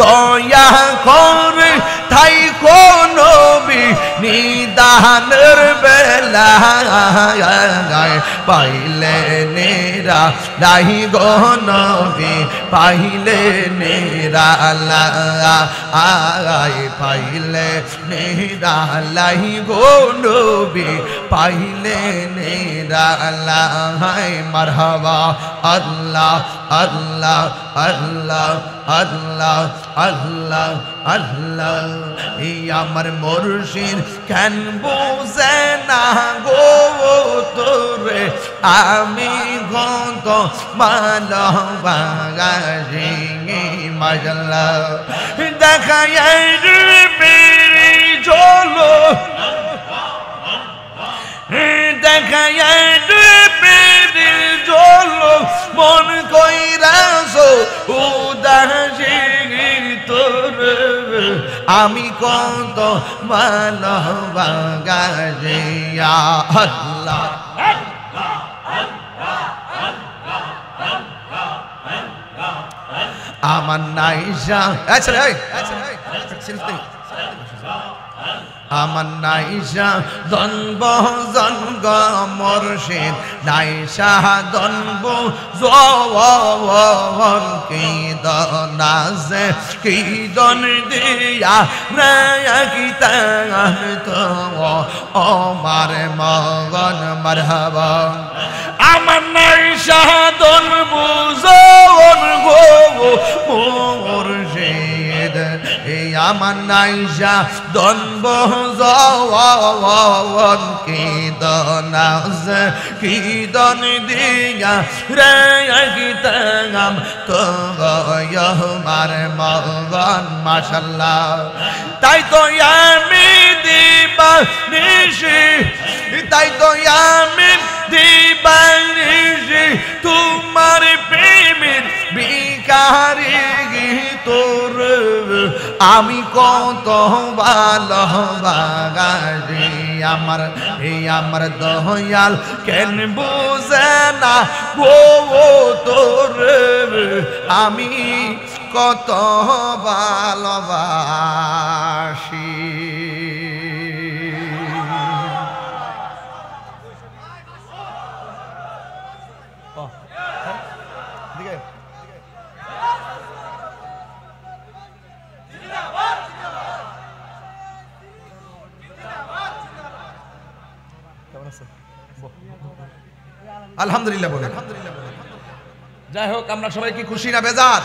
দয়া করে থাইকো নবী নিদা জানের বেলায় পাইলে নেরা লাই গো নবী পাইলে নেরা লাই পাইলে নেরা লাই গো নবী পাইলে নেরা লাই মারহাবা আল্লাহ আল্লাহ আল্লাহ আল্লাহ আল্লাহ আল্লাহ এই আমার মুর্শিদ কেন বুঝে না গো তোরে আমি কত ভালোবাসি মাশাআল্লাহ দেখায় বেরি চলো দেখায় বেরি চলো মন কইরাছো উদাসী তোরে আমি কত ভালোবাসি আল্লাহ আমার নাইশা আমার নাইশা দনব জনগ মুর্শিদ নাইশা দনব জওয়ান কি দনাজে কি দন দিয়া রে কিতা তো আমার মগন মারহাবা আমার নাইশা দনব জওয়ান গো মুর্শিদ এই আমার নাইশা দনব জওয়ান কি দনাজ কি দন দিয়া রে গীতাম তো আমার মগন মাশাআল্লাহ তাই তো আমি দিবা নিশি তাই তো আমি দিবা নিশি তোমার প্রেমের ভিখারি তোর আমি কত ভালোবাসি আমার এই আমার দয়াল কেন বুঝে না গো তোর আমি কত ভালোবাসি আলহামদুলিল্লাহ বলে যাই হোক আমরা সবাই কি খুশি না বেজার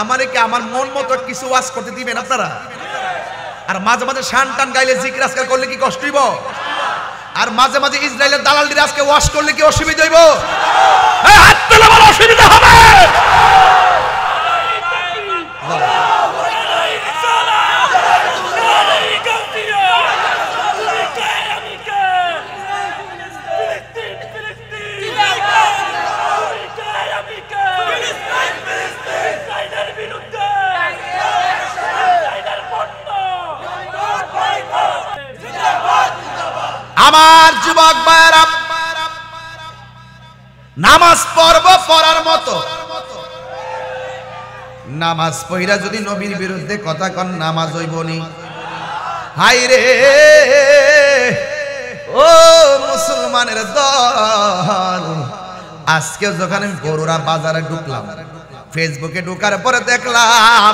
আমারে কি আমার মন মতো কিছু ওয়াজ করতে দিবেন আপনারা আর মাঝে মাঝে শান টান গাইলে জিকির আজকাল করলে কি কষ্ট হইব আর মাঝে মাঝে ইসরায়েলের দালালদের আজকে ওয়াজ করলে কি অসুবিধা হইব হাত তোলা বড় অসুবিধা হবে আমার যুবক ভাইরা নামাজ পড়ব পড়ার মতো নামাজ পড়া যদি নবীর বিরুদ্ধে কথা কন নামাজ হইবনি হাই রে ও মুসলমানের দল আজকে যখন আমি বড়ুরা বাজারে ঢুকলাম ফেসবুকে ঢোকার পরে দেখলাম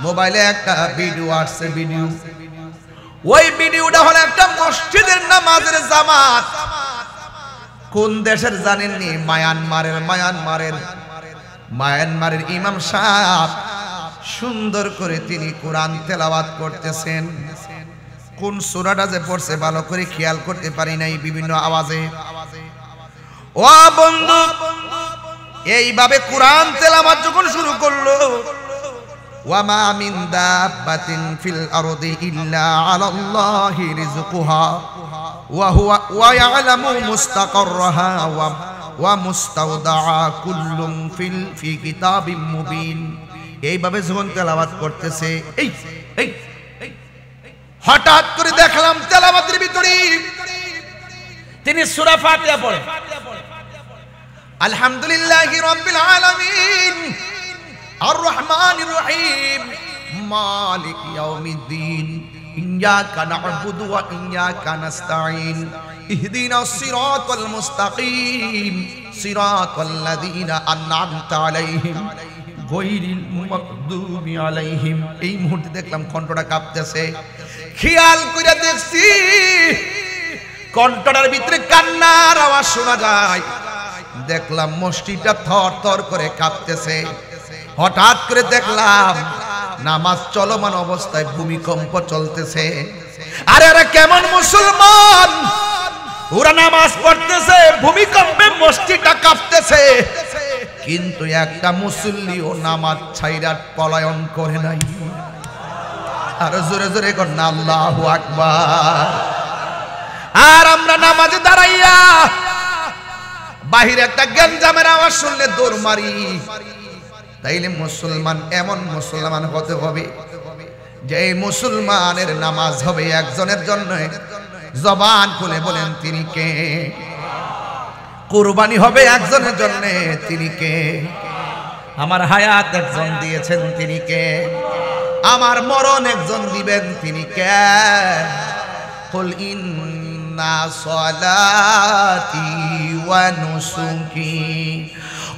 মোবাইলে একটা ভিডিও আসছে ভিডিও ওই ভিডিওটা হলো একটা মসজিদের নামাজের জামাত কোন দেশের জানেননি মায়ানমারের ইমাম সাহেব সুন্দর করে তিনি কোরআন তেলাওয়াত করতেছেন কোন সূরাটা যে পড়ছে ভালো করে খেয়াল করতে পারি নাই বিভিন্ন আওয়াজে ও বন্ধু এইভাবে কোরআন তেলাওয়াত যখন শুরু করলো ওয়ামা মিন দাব্বাতিন ফিল আরদি ইল্লা আলাল্লাহি রিজকুহা ওয়া ইয়ালামু মুস্তাকাররাহা ওয়া মুস্তাওদাআ কুল্লুম ফি কিতাবিম মুবিন এইভাবে যখন তেলাওয়াত করতেছে এই হঠাৎ করে দেখলাম তেলাওয়াতের ভিতরে তিনি সূরা ফাতিহা পড়ে আলহামদুলিল্লাহি রাব্বিল আলামিন আর রহমানির রহিম মালিক ইয়াউমিদ্দিন ইয়াকা না'বুদু ওয়া ইয়াকা নাস্তাঈন ইহদিনাস সিরাতাল মুস্তাকিম সিরাতাল লাযীনা আন'আমতা আলাইহিম গায়রিল মাগদুবি আলাইহিম। এই মুহূর্তে দেখলাম কণ্ঠটা কাঁপতেছে, খেয়াল করে দেখছি কণ্ঠটার ভিতরে কান্নার আওয়াজ শোনা যায়। দেখলাম মসজিদটা থর থর করে কাঁপতেছে। হঠাৎ করে দেখলাম নামাজ চলমান অবস্থায় ভূমিকম্প চলতেছে। আরে আরে কেমন মুসলমান, ওরা নামাজ পড়তেছে, ভূমিকম্পে মসজিদটা কাঁপতেছে, কিন্তু একটা মুসল্লিও নামাজ ছাইরা পলায়ন করে নাই। আর জোরে জোরে কর না আল্লাহু আকবার। আর আমরা নামাজে দাঁড়াইয়া বাহিরে একটা গঞ্জামের আওয়াজ শুনলে দৌড় মারি। তাইলে মুসলমান এমন মুসলমান হতে হবে যে মুসলমানের নামাজ হবে একজনের জন্য। জবান খুলে বলেন তিনি কে? কুরবানি হবে একজনের জন্য, তিনি কে? আমার হায়াত একজন দিয়েছেন, তিনি কে? আমার মরণ একজন দিবেন, তিনি কে? কুল ইন্না সলাতি ওয়া নুসুকি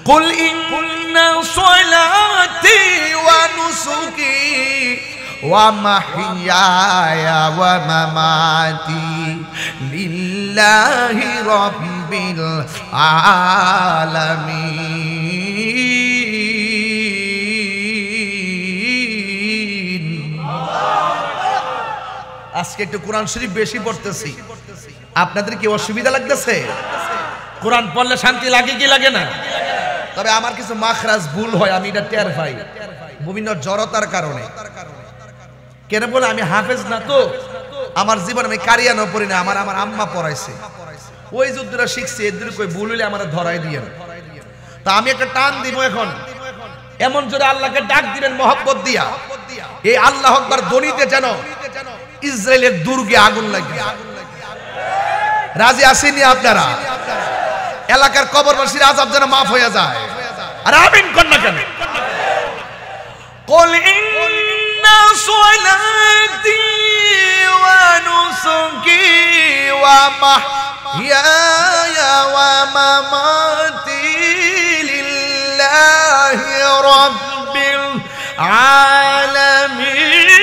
কুল ইন্না সলাতি ওয়া নুসুকি ওয়া মাহইয়ায়া ওয়া মামাতি লিল্লাহি রাব্বিল আলামিন। আজকে একটু কোরআন শরীফ বেশি পড়তেছি, আপনাদের কি অসুবিধা লাগতেছে? কোরআন পড়লে শান্তি লাগে কি লাগে না? তবে আমার কিছু মাখরাজ ভুল হয়, আমি এটা টের পাই বিভিন্ন জড়তার কারণে। কেন বলে আমি হাফেজ না, তো আমার জীবন আমি কারিয়ানো পড়ি না, আমার আম্মা পড়াইছে, ওই যুদ্ধটা শিখছি। এদের কই ভুল হইলে আমার ধরাই দিয়েন। তা আমি একটা টান দিব এখন, এমন জোরে আল্লাহকে ডাক দিবেন মহব্বত দিয়া, এই আল্লাহ আকবার ধ্বনিতে যেন ইসরায়েলের দুর্গে আগুন লাগে। রাজি আসেনি আপনারা? এলাকার কবরবাসীর আযাব যেন মাফ হয়ে যায়। আর আমিন কর না কেন? কুল ইন্না সলাতি ওয়া নুসুকি ওয়া মাহইয়ায়া ওয়া মামাতি লিল্লাহি রাব্বিল আলামিন।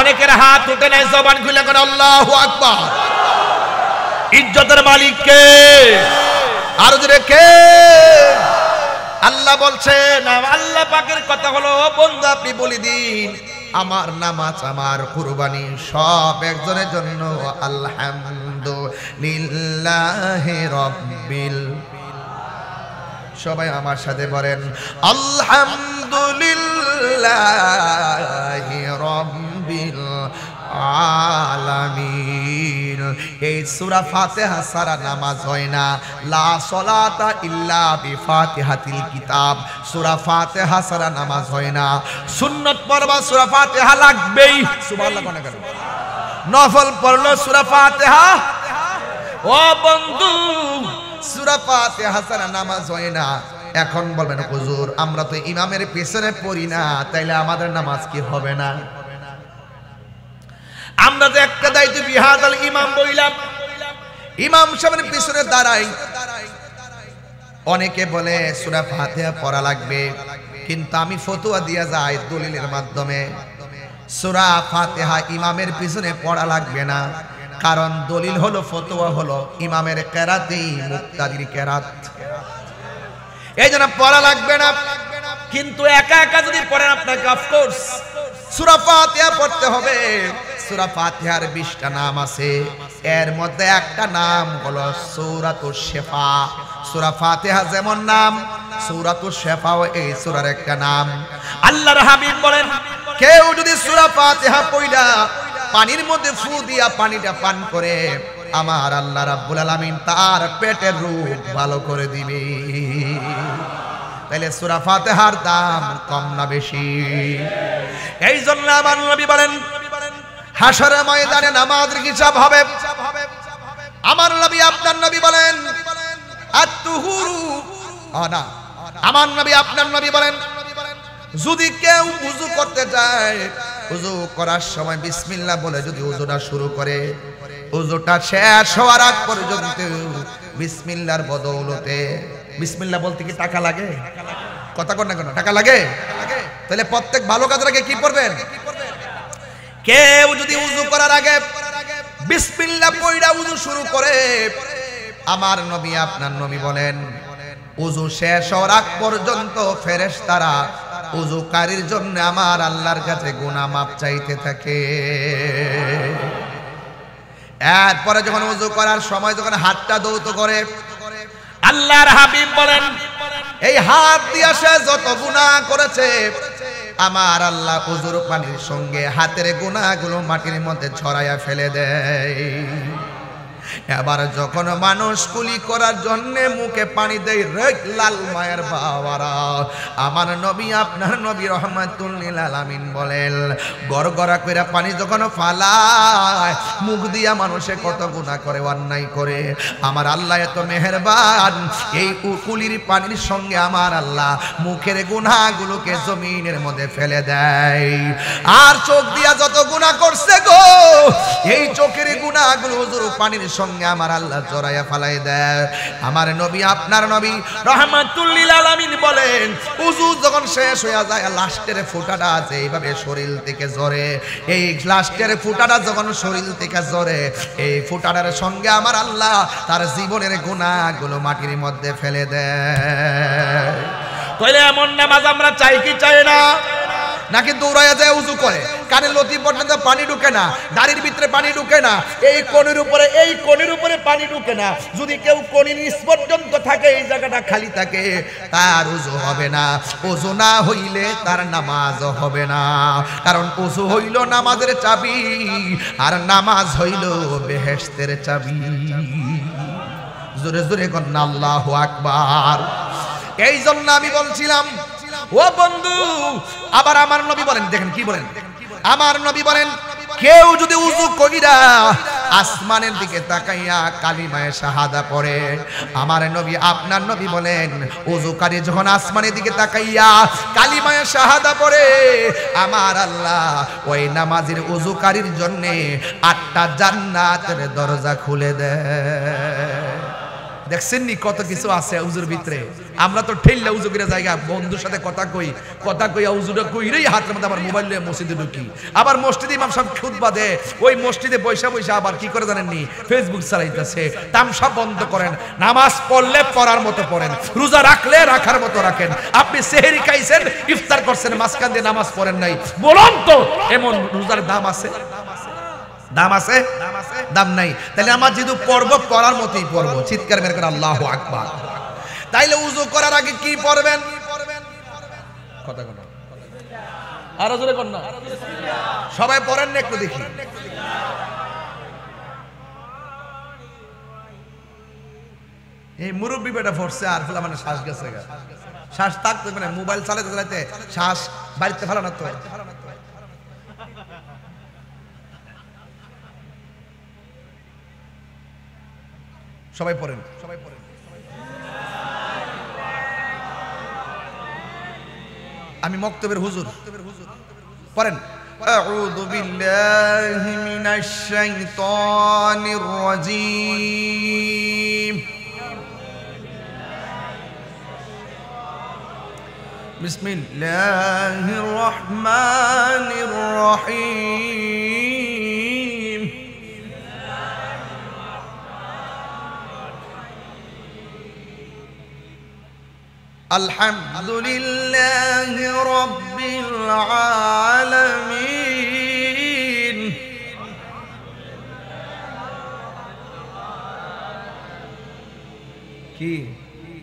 অনেকের হাত উঠে নাই, জবান খুলে করে আল্লাহু আকবার। ইজ্জতের মালিক কে? আর জোরে কে? আল্লাহ বলছেন, আল্লাহ পাকের কথা হলো, বন্ধু আপনি বলে দিন আমার নামাজ আমার কুরবানি সব একজনের জন্য। আলহামদুলিল্লাহি রাব্বিল, সবাই আমার সাথে বলেন আলহামদুলিল্লাহি রাব্বিল আলামিন। এই সূরা ফাতিহা ছাড়া নামাজ হয় না। লা সলাতা ইল্লা বিফাতিহাতিল কিতাব, সূরা ফাতিহা ছাড়া নামাজ হয় না। সুন্নাত পড়বা সূরা ফাতিহা লাগবেই, সুবহানাল্লাহ কোন কেন? নফল পড়লো সূরা ফাতিহা। ও বন্ধু, সূরা ফাতিহা ছাড়া নামাজ হয় না। এখন বলবেন হুজুর আমরা তো ইমামের পেছনে পড়ি না, তাইলে আমাদের নামাজ কি হবে না? আমরা যে একটা দায়িত্ব বিহাদাল ইমাম বইলাম, ইমাম সাহেবের পিছনে দাঁড়াই। অনেকে বলে সূরা ফাতিহা পড়া লাগবে, কিন্তু আমি ফতোয়া দিয়া যাই দলিলের মাধ্যমে সূরা ফাতিহা ইমামের পিছনে পড়া লাগবে না। কারণ দলিল হলো, ফতোয়া হলো ইমামের কেরাতেই মুক্তাদির কেরাত, এই জন্য পড়া লাগবে না। কিন্তু একা একা যদি পড়েন আপনাকে অফকোর্স সূরা ফাতিহা পড়তে হবে। সূরা ফাতিহার 20টা নাম আছে, এর মধ্যে একটা নাম হলো সূরাতুশ শিফা। সূরা ফাতিহা যেমন নাম, সূরাতুশ শিফাও এই সূরার একটা নাম। আল্লাহর হাবিব বলেন, কেউ যদি সূরা ফাতিহা পড়া পানির মধ্যে ফু দিয়া পানিটা পান করে, আমার আল্লাহ রাব্বুল আলামিন তার পেটের রোগ ভালো করে দিবে। তাহলে সূরা ফাতিহার দাম কম না বেশি? এই জন্য আমার নবী বলেন হাশরের ময়দানে নামাজের হিসাব হবে। আমার নবী আপনার নবী বলেন আত-তুহুরু আনা আমার নবী আপনার নবী বলেন যদি কেউ ওযু করতে যায় ওযু করার সময় বিসমিল্লাহ বলে যদি ওযুটা শুরু করে ওযুটা শেষ হওয়ার আগ পর্যন্ত বিসমিল্লাহর বদৌলতে বিসমিল্লাহ বলতে কি টাকা লাগে কথা কর না কেন টাকা লাগে তাহলে প্রত্যেক ভালো কাজের আগে কি পড়বেন কেউ যদি ওযু করার আগে বিসমিল্লাহ পড়া ওযু শুরু করে আমার নবী আপনার নবী বলেন ওযু শেষ হওয়ার আগ পর্যন্ত ফেরেশতারা ওযুকারীর জন্য আমার আল্লাহর কাছে গুনাহ মাপ চাইতে থাকে এরপরে যখন ওযু করার সময় যখন হাতটা ধৌত করে আল্লাহর হাবিব বলেন এই হাত দিয়ে সে যত গুনাহ করেছে আমার আল্লাহ ওযুর পানির সঙ্গে হাতের গুনাহগুলো মাটির মধ্যে ছড়াইয়া ফেলে দেয় এবার যখন মানুষ কুলি করার জন্য মুখে পানি দেয় রে লাল মায়ের বাবারা আমার নবী আপনার নবী রাহমাতুল লিল আলামিন বলেন গড়গড়া কইরা পানি যখন ফালায় মুখ দিয়া মানুষে কত গুনাহ করে অন্যায় করে আমার আল্লাহ এত মেহেরবান এই কুলির পানির সঙ্গে আমার আল্লাহ মুখের গুনাহগুলোকে জমিনের মধ্যে ফেলে দেয় আর চোখ দিয়া যত গুনাহ করছে গো এই চোখের গুনাহগুলো ওযুর পানির সঙ্গে আমার আল্লাহ জড়াইয়া ফালাই দেয় আমার নবী আপনার নবী রাহমাতুল লিল আলামিন বলেন ওযু যখন শেষ হয়ে যায় লাস্টের ফোঁটাটা আছে এইভাবে শরীর থেকে ঝরে এই লাস্টের ফোঁটাটা যখন শরীর থেকে ঝরে এই ফোঁটাটার সঙ্গে আমার আল্লাহ তার জীবনের গুনাহগুলো মাটির মধ্যে ফেলে দেয় তাহলে এমন নামাজ আমরা চাই কি চাই না নাকি দৌড়াইয়া যায় ওযু করে কানে লতি পর্যন্ত পানি ঢুকে না দাড়ির ভিতরে পানি ঢুকে না এই কোণের উপরে পানি ঢুকে না যদি কেউ কোণের নিচ পর্যন্ত থাকে এই জায়গাটা খালি থাকে তার ওযু হবে না ওযু না হইলে তার নামাজ হবে না কারণ ওযু হইল নামাজের চাবি আর নামাজ হইল বেহেশতের চাবি জোরে জোরে কন্না আল্লাহু আকবার এই জন্য আমি বলছিলাম ও বন্ধু আবার আমার নবী বলেন দেখেন কি বলেন আমার নবী বলেন কেউ যদি ওযু কইরা আসমানের দিকে তাকাইয়া কালিমায়ে শাহাদা পড়ে আমার নবী আপনার নবী বলেন ওযুকারী যখন আসমানের দিকে তাকাইয়া কালিমায়ে শাহাদা পড়ে আমার আল্লাহ ওই নামাজের ওযুকারীর জন্য 8টা জান্নাতের দরজা খুলে দেয় দেখছেন নি কত কিছু আছে ওযুর ভিতরে আমরা তো ঠেললা ওযু করে জায়গা বন্ধুর সাথে কথা কই ওযুটা কইরেই হাতের মধ্যে আবার মোবাইল নিয়ে মসজিদে ঢুকি আবার মসজিদে ইমাম সাহেব খুতবা দেয় ওই মসজিদে বৈশা আবার কি করে জানেন নি ফেসবুক চালাইতেছে তামসা বন্ধ করেন নামাজ পড়লে পড়ার মতো পড়েন রোজা রাখলে রাখার মতো রাখেন আপনি সেহরি খাইছেন ইফতার করছেন মাঝখান দিয়ে নামাজ পড়েন নাই বলুন তো এমন রোজার দাম আছে দাম আছে দাম নাই তাহলে আমার যেহেতু পড়ব পড়ার মতোই পড়ব চিৎকার মেরে করে আল্লাহু আকবার তাইলে ওযু করার আগে কি পড়বেন কথা কোন আর জোরে কোন না সবাই পড়েন না একটু দেখি এই মুরব্বি বেটা পড়ছে আর ফুলা মানে শ্বাস গেছে শ্বাস থাকতে মানে মোবাইল চালাতে শ্বাস বাড়িতে ফেলা না তো সবাই পড়েন আমি মক্তবের হুজুর পড়েন আউযু বিল্লাহি মিনাশ শাইতানির রাজীম বিসমিল্লাহির রহমানির রহিম আলহামদুলিল্লাহি রাব্বিল আলামিন কি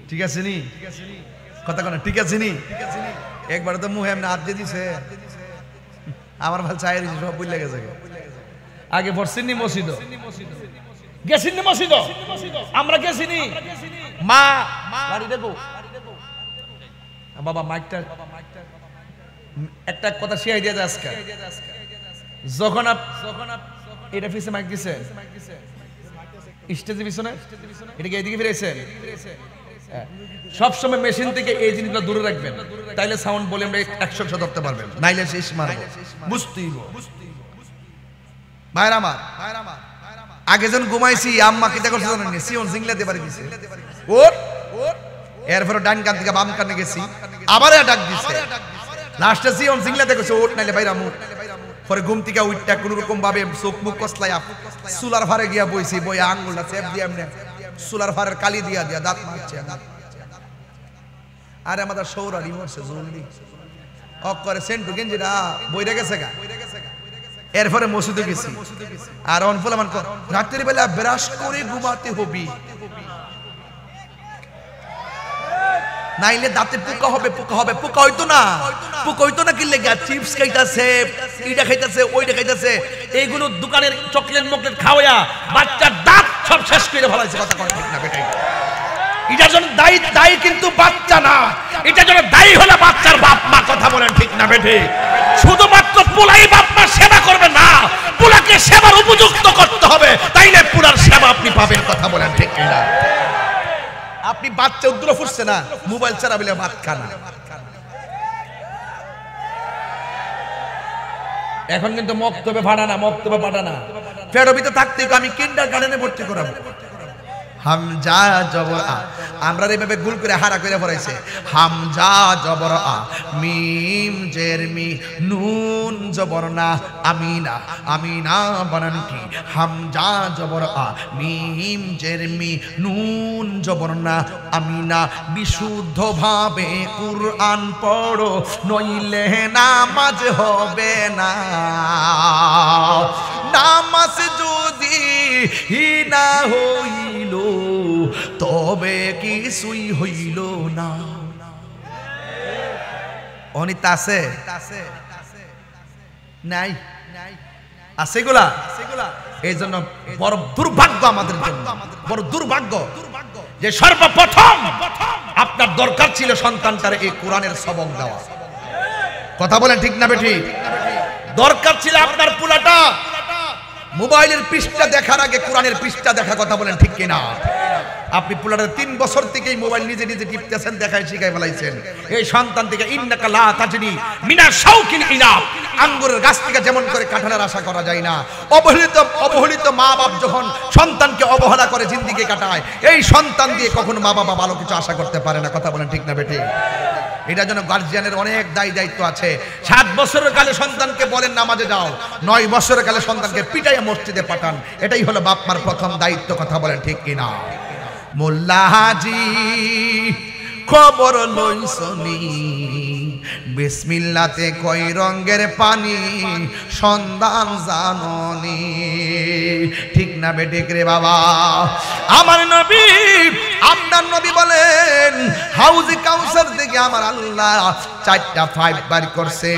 ঠিক আছে নি কথা কোন ঠিক আছে নি একবার তো মুহে এমনি হাত দিয়ে দিছে আমার ভাল চাই দিছে সব ভুলে গেছে আগে পড়ছেন নি মসজিদ গেছেন নি মসজিদ আমরা গেছি নি মা বাড়ি দেখো বাবা মাইকটা একটা কথা শেয়ার দিয়ে আজকে যখন এটা পিছে মাইক দিছে স্টেজে পিছনে এটা কি এদিকে ফিরেছেন সবসময় মেশিন থেকে এই জিনিসটা দূরে রাখবেন, তাইলে সাউন্ড বলে আমরা 100 ধরতে পারবেন, নাইলে শেষ মারবো, বুঝতেই ভাইরা আমার। আগে যখন ঘুমাইছি আম্মা কিতা করছে জানেন, সিওন জিংলাতে পারি দিছে ওর, এরপরে ডান কান থেকে বাম কানে গেছি, আবার ডাক দিছে, লাস্টে সিওন জিংলাতে কইছে ওঠ নাইলে বাইরা মুখ। পরে ঘুম থেকে উঠটা কোন রকম ভাবে চোখ মুখ কসলাই সুলার ফারে গিয়া বইছি, বইয়া আঙ্গুলটা চেপ দিয়া এমনি সুলার ফারের কালি দিয়া দিয়া দাঁত মারছে। আরে আমাদের সৌরারি মরছে জলদি অক করে সেন্টু গেঞ্জিরা বইরে গেছে গা। এরপরে মসজিদে গেছি, আর অনফল আমার রাতের বেলা ব্রাশ করে ঘুমাতে হবি, নাইলে দাঁতে পোকা হবে, পোকা হবে, পোকা হইতো না, পোকা হইতো না কি লেগে চিপস খাইতাছে, ইটা খাইতাছে, ওইটা খাইতাছে, এইগুলো দোকানের চকলেট মকলেট খাওয়া বাচ্চার দাঁত সব শেষ করে ফেলাইছে। কথা কয় ঠিক না বেটাই? এটার জন্য দায়ী দায়ী কিন্তু বাচ্চা না, এটার জন্য দায়ী হলো বাচ্চার বাপ মা। কথা বলেন ঠিক না বেটে? শুধুমাত্র পোলাই বাপ মা সেবা করবে না, পোলাকে সেবার উপযুক্ত করতে হবে, তাইলে পুরার সেবা আপনি পাবেন। কথা বলেন ঠিক না? আপনি বাচ্চা উদ্র ফুটছে না, মোবাইল ছাড়া বলে ভাত খানা। এখন কিন্তু মক্তবে ভাড়া না, মক্তবে ভাড়া না, ফেরবিতে থাকতে আমি কিন্ডারগার্টেনে ভর্তি করাবো। হামজা জবর আ, আমরা এইভাবে গুল করে হারা করে পড়াইছে। হামজা জবর আ, মিম জের মি, নুন জবর না, আমিনা, আমিনা বানান কি? হামজা জবর আ, মিম জের মি, নুন জবর না, আমিনা। বিশুদ্ধ ভাবে কুরআন পড়ো, নইলে নামাজ হবে না। নামাজ যদি হিনা হইল তবে কিছুই হইল না। অনিত আছে নাই? আছে গুলা? এই জন্য বড় দুর্ভাগ্য আমাদের জন্য, বড় দুর্ভাগ্য যে সর্বপ্রথম আপনার দরকার ছিল সন্তানটারে এই কোরআনের সবক দেওয়া। কথা বলেন ঠিক না বেঠি? দরকার ছিল আপনার পুলাটা মোবাইলের পৃষ্ঠা দেখার আগে কোরআনের পৃষ্ঠা দেখা। কথা বলেন ঠিক কিনা? আপনি পুলাটা 3 বছর থেকেই মোবাইল নিজে নিজে টিপতেছেন, দেখায় শিখাই ফেলাইছেন। এই সন্তান থেকে ইন্নাকা লা তাজনি মিনা শাউকিল ইনাব, আঙ্গুরের গাছ থেকে যেমন করে কাঁঠালের আশা করা যায় না, অবহেলিত মা বাপ যখন সন্তানকে অবহেলা করে জিন্দেগি কাটায়, এই সন্তান দিয়ে কখনো মা বাবা ভালো কিছু আশা করতে পারে না। কথা বলেন ঠিক না বেটি? এটার জন্য গার্জিয়ানের অনেক দায়িত্ব আছে। 7 বছরের কালে সন্তানকে বলেন নামাজে যাও, 9 বছরের কালে সন্তানকে পিটাইয়া মসজিদে পাঠান। এটাই হলো বাপ মার প্রথম দায়িত্ব। কথা বলেন ঠিক কিনা? মোল্লা হাজি খবর লইছনি, বিসমিল্লাতে কয় রঙের পানি সন্ধান জাননি। ঠিক না বেঠিক রে বাবা? আমার নবী, আপনার নবী বলেন হাউজে কাউসার থেকে আমার আল্লাহ 4টা পাইপ বার করছে।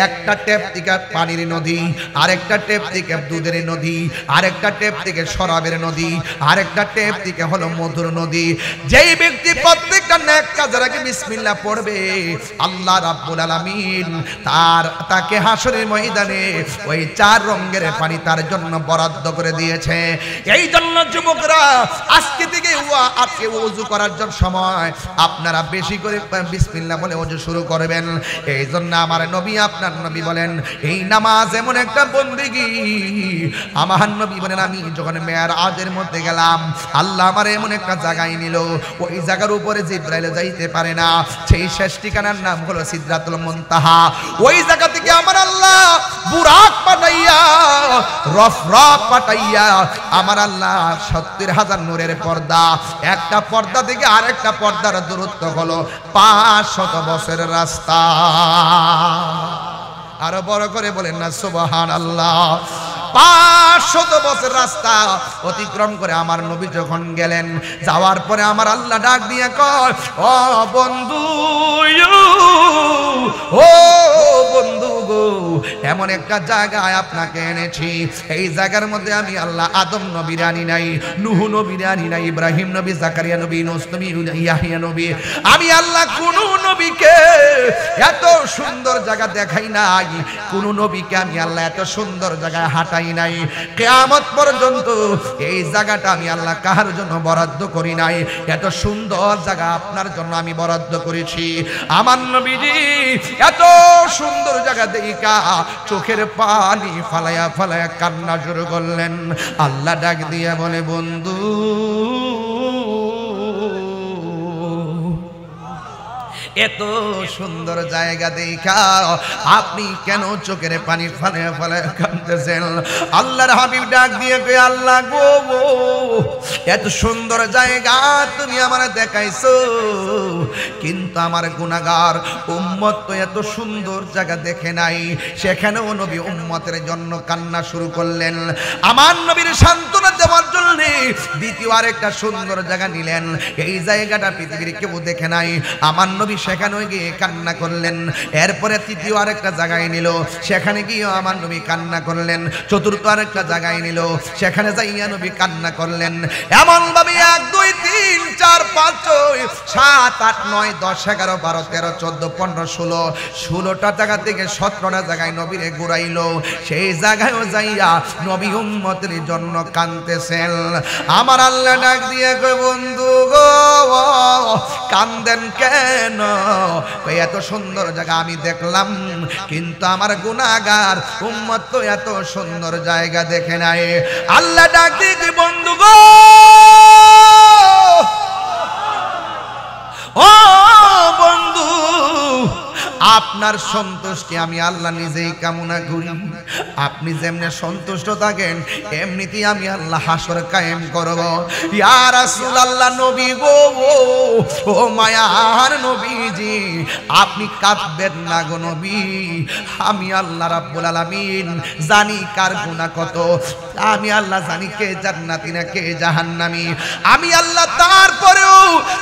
একটা টেপ থেকে পানির নদী, আরেকটা টেপ থেকে দুধের নদী, আরেকটা টেপ থেকে শরাবের নদী, আরেকটা টেপ থেকে হলো মধুর নদী। যেই ব্যক্তি প্রত্যেকটা নেক কাজের আগে বিসমিল্লাহ পড়বে, আল্লাহ রাব্বুল আলামিন তাকে হাসরের ময়দানে ওই 4 রঙের পানি তার জন্য বরাদ্দ করে দিয়েছে। এই জন্য যুবকরা আজকে থেকে আজকে ওযু করার জন্য সময় আপনারা বেশি করে বিসমিল্লাহ বলে ওযু শুরু করবেন। এই জন্য আমার নবী, আপনার নবী বলেন এই নামাজ এমন একটা বন্দেগী। আমার নবী বলেন আমি যখন মেরাজের মধ্যে গেলাম, আল্লাহ আমার এমন একটা জায়গায় নিল, ওই জায়গার উপরে জিবরাইল যাইতে পারে না। সেই শেষ ঠিকানার নাম হলো সিদরাতুল মুনতাহা। ওই জায়গা থেকে আমার আল্লাহ বুরাক পাঠাইয়া, রফরাক পাঠাইয়া আমার আল্লাহ 70,000 নূরের পর্দা, একটা পর্দা থেকে আরেকটা পর্দার দূরত্ব হলো 500 বছরের রাস্তা। আরো বড় করে বলেন না সুবহানাল্লাহ। 500 বছর রাস্তা অতিক্রম করে আমার নবী যখন গেলেন, যাওয়ার পরে আমার আল্লাহ ডাক দিয়ে কয়, ও বন্ধু, ও বন্ধু গো, এমন একটা জায়গায় আপনাকে এনেছি, এই জায়গার মধ্যে আমি আল্লাহ আদম নবীর আনি নাই, নূহ নবীর আনি নাই, ইব্রাহিম নবী, জাকারিয়া নবী, ইউনূস নবী, ইয়াহইয়া নবী, আমি আল্লাহ কোন নবীকে এত সুন্দর জায়গা দেখাই নাই, কোন নবীকে আমি আল্লাহ এত সুন্দর জায়গায় হাঁটাই নাই। কিয়ামত পর্যন্ত এই জায়গাটা আমি আল্লাহ কাহার জন্য বরাদ্দ করি নাই, এত সুন্দর জায়গা আপনার জন্য আমি বরাদ্দ করেছি। আমার নবীজি এত সুন্দর জায়গা দেখা চোখের পানি ফালায়া ফালায়া কান্না শুরু করলেন। আল্লাহ ডাক দিয়ে বলে, বন্ধু এত সুন্দর জায়গা দেখা আপনি কেন চোখের পানি ফালায়া ফালায়া কাঁদতেছেন? আল্লাহর হাবিব ডাক দিয়ে কই, আল্লাহ গো, এত সুন্দর জায়গা তুমি আমার দেখাইছো, কিন্তু আমার গুনাহগার উম্মত তো এত সুন্দর জায়গা দেখে নাই। সেখানেও নবী উম্মতের জন্য কান্না শুরু করলেন। আমার নবীর সান্ত্বনা দেওয়ার জন্য দ্বিতীয় আরেকটা সুন্দর জায়গা নিলেন। এই জায়গাটা পৃথিবীর কেউ দেখে নাই, আমার নবী সেখানে গিয়ে কান্না করলেন। এরপরে তৃতীয় আরেকটা জায়গায় নিল, সেখানে গিয়ে আমার নবী কান্না করলেন। চতুর্থ আরেকটা জায়গায় নিল, সেখানে যাইয়া নবী কান্না করলেন। এমন ভাবে 1 2 3 4 5 6 7 8 9 10 11 12 13 14 15 16 16টা জায়গা থেকে 17টা জায়গায় নবীরে ঘুরাইলো। সেই জায়গায়ও যাইয়া নবী উম্মতের জন্য কাঁদতেছেন। আমার আল্লাহ ডাক দিয়ে কই, বন্ধু গো কান্দেন কেন? এত সুন্দর জায়গা আমি দেখলাম, কিন্তু আমার গুনাহগার উম্মত তো এত সুন্দর জায়গা দেখে নাই। আল্লাহ ডাক দিয়ে, বন্ধু গো ও বন্ধু, আপনার সন্তুষ্টি আমি আল্লাহ নিজেই কামনা করি। আপনি যেমনে সন্তুষ্ট থাকেন এমনিতেই আমি আল্লাহ হাসর কায়েম করব। ইয়া রাসূলুল্লাহ, নবী গো, ও মায়ার নবীজি, আপনি কাঁদবেন না গো নবী। আমি আল্লাহ রাব্বুল আলামিন জানি কার গুনাহ কত, আমি আল্লাহ জানি কে জান্নাতি না কে জাহান্নামী। আমি আল্লাহ তারপরেও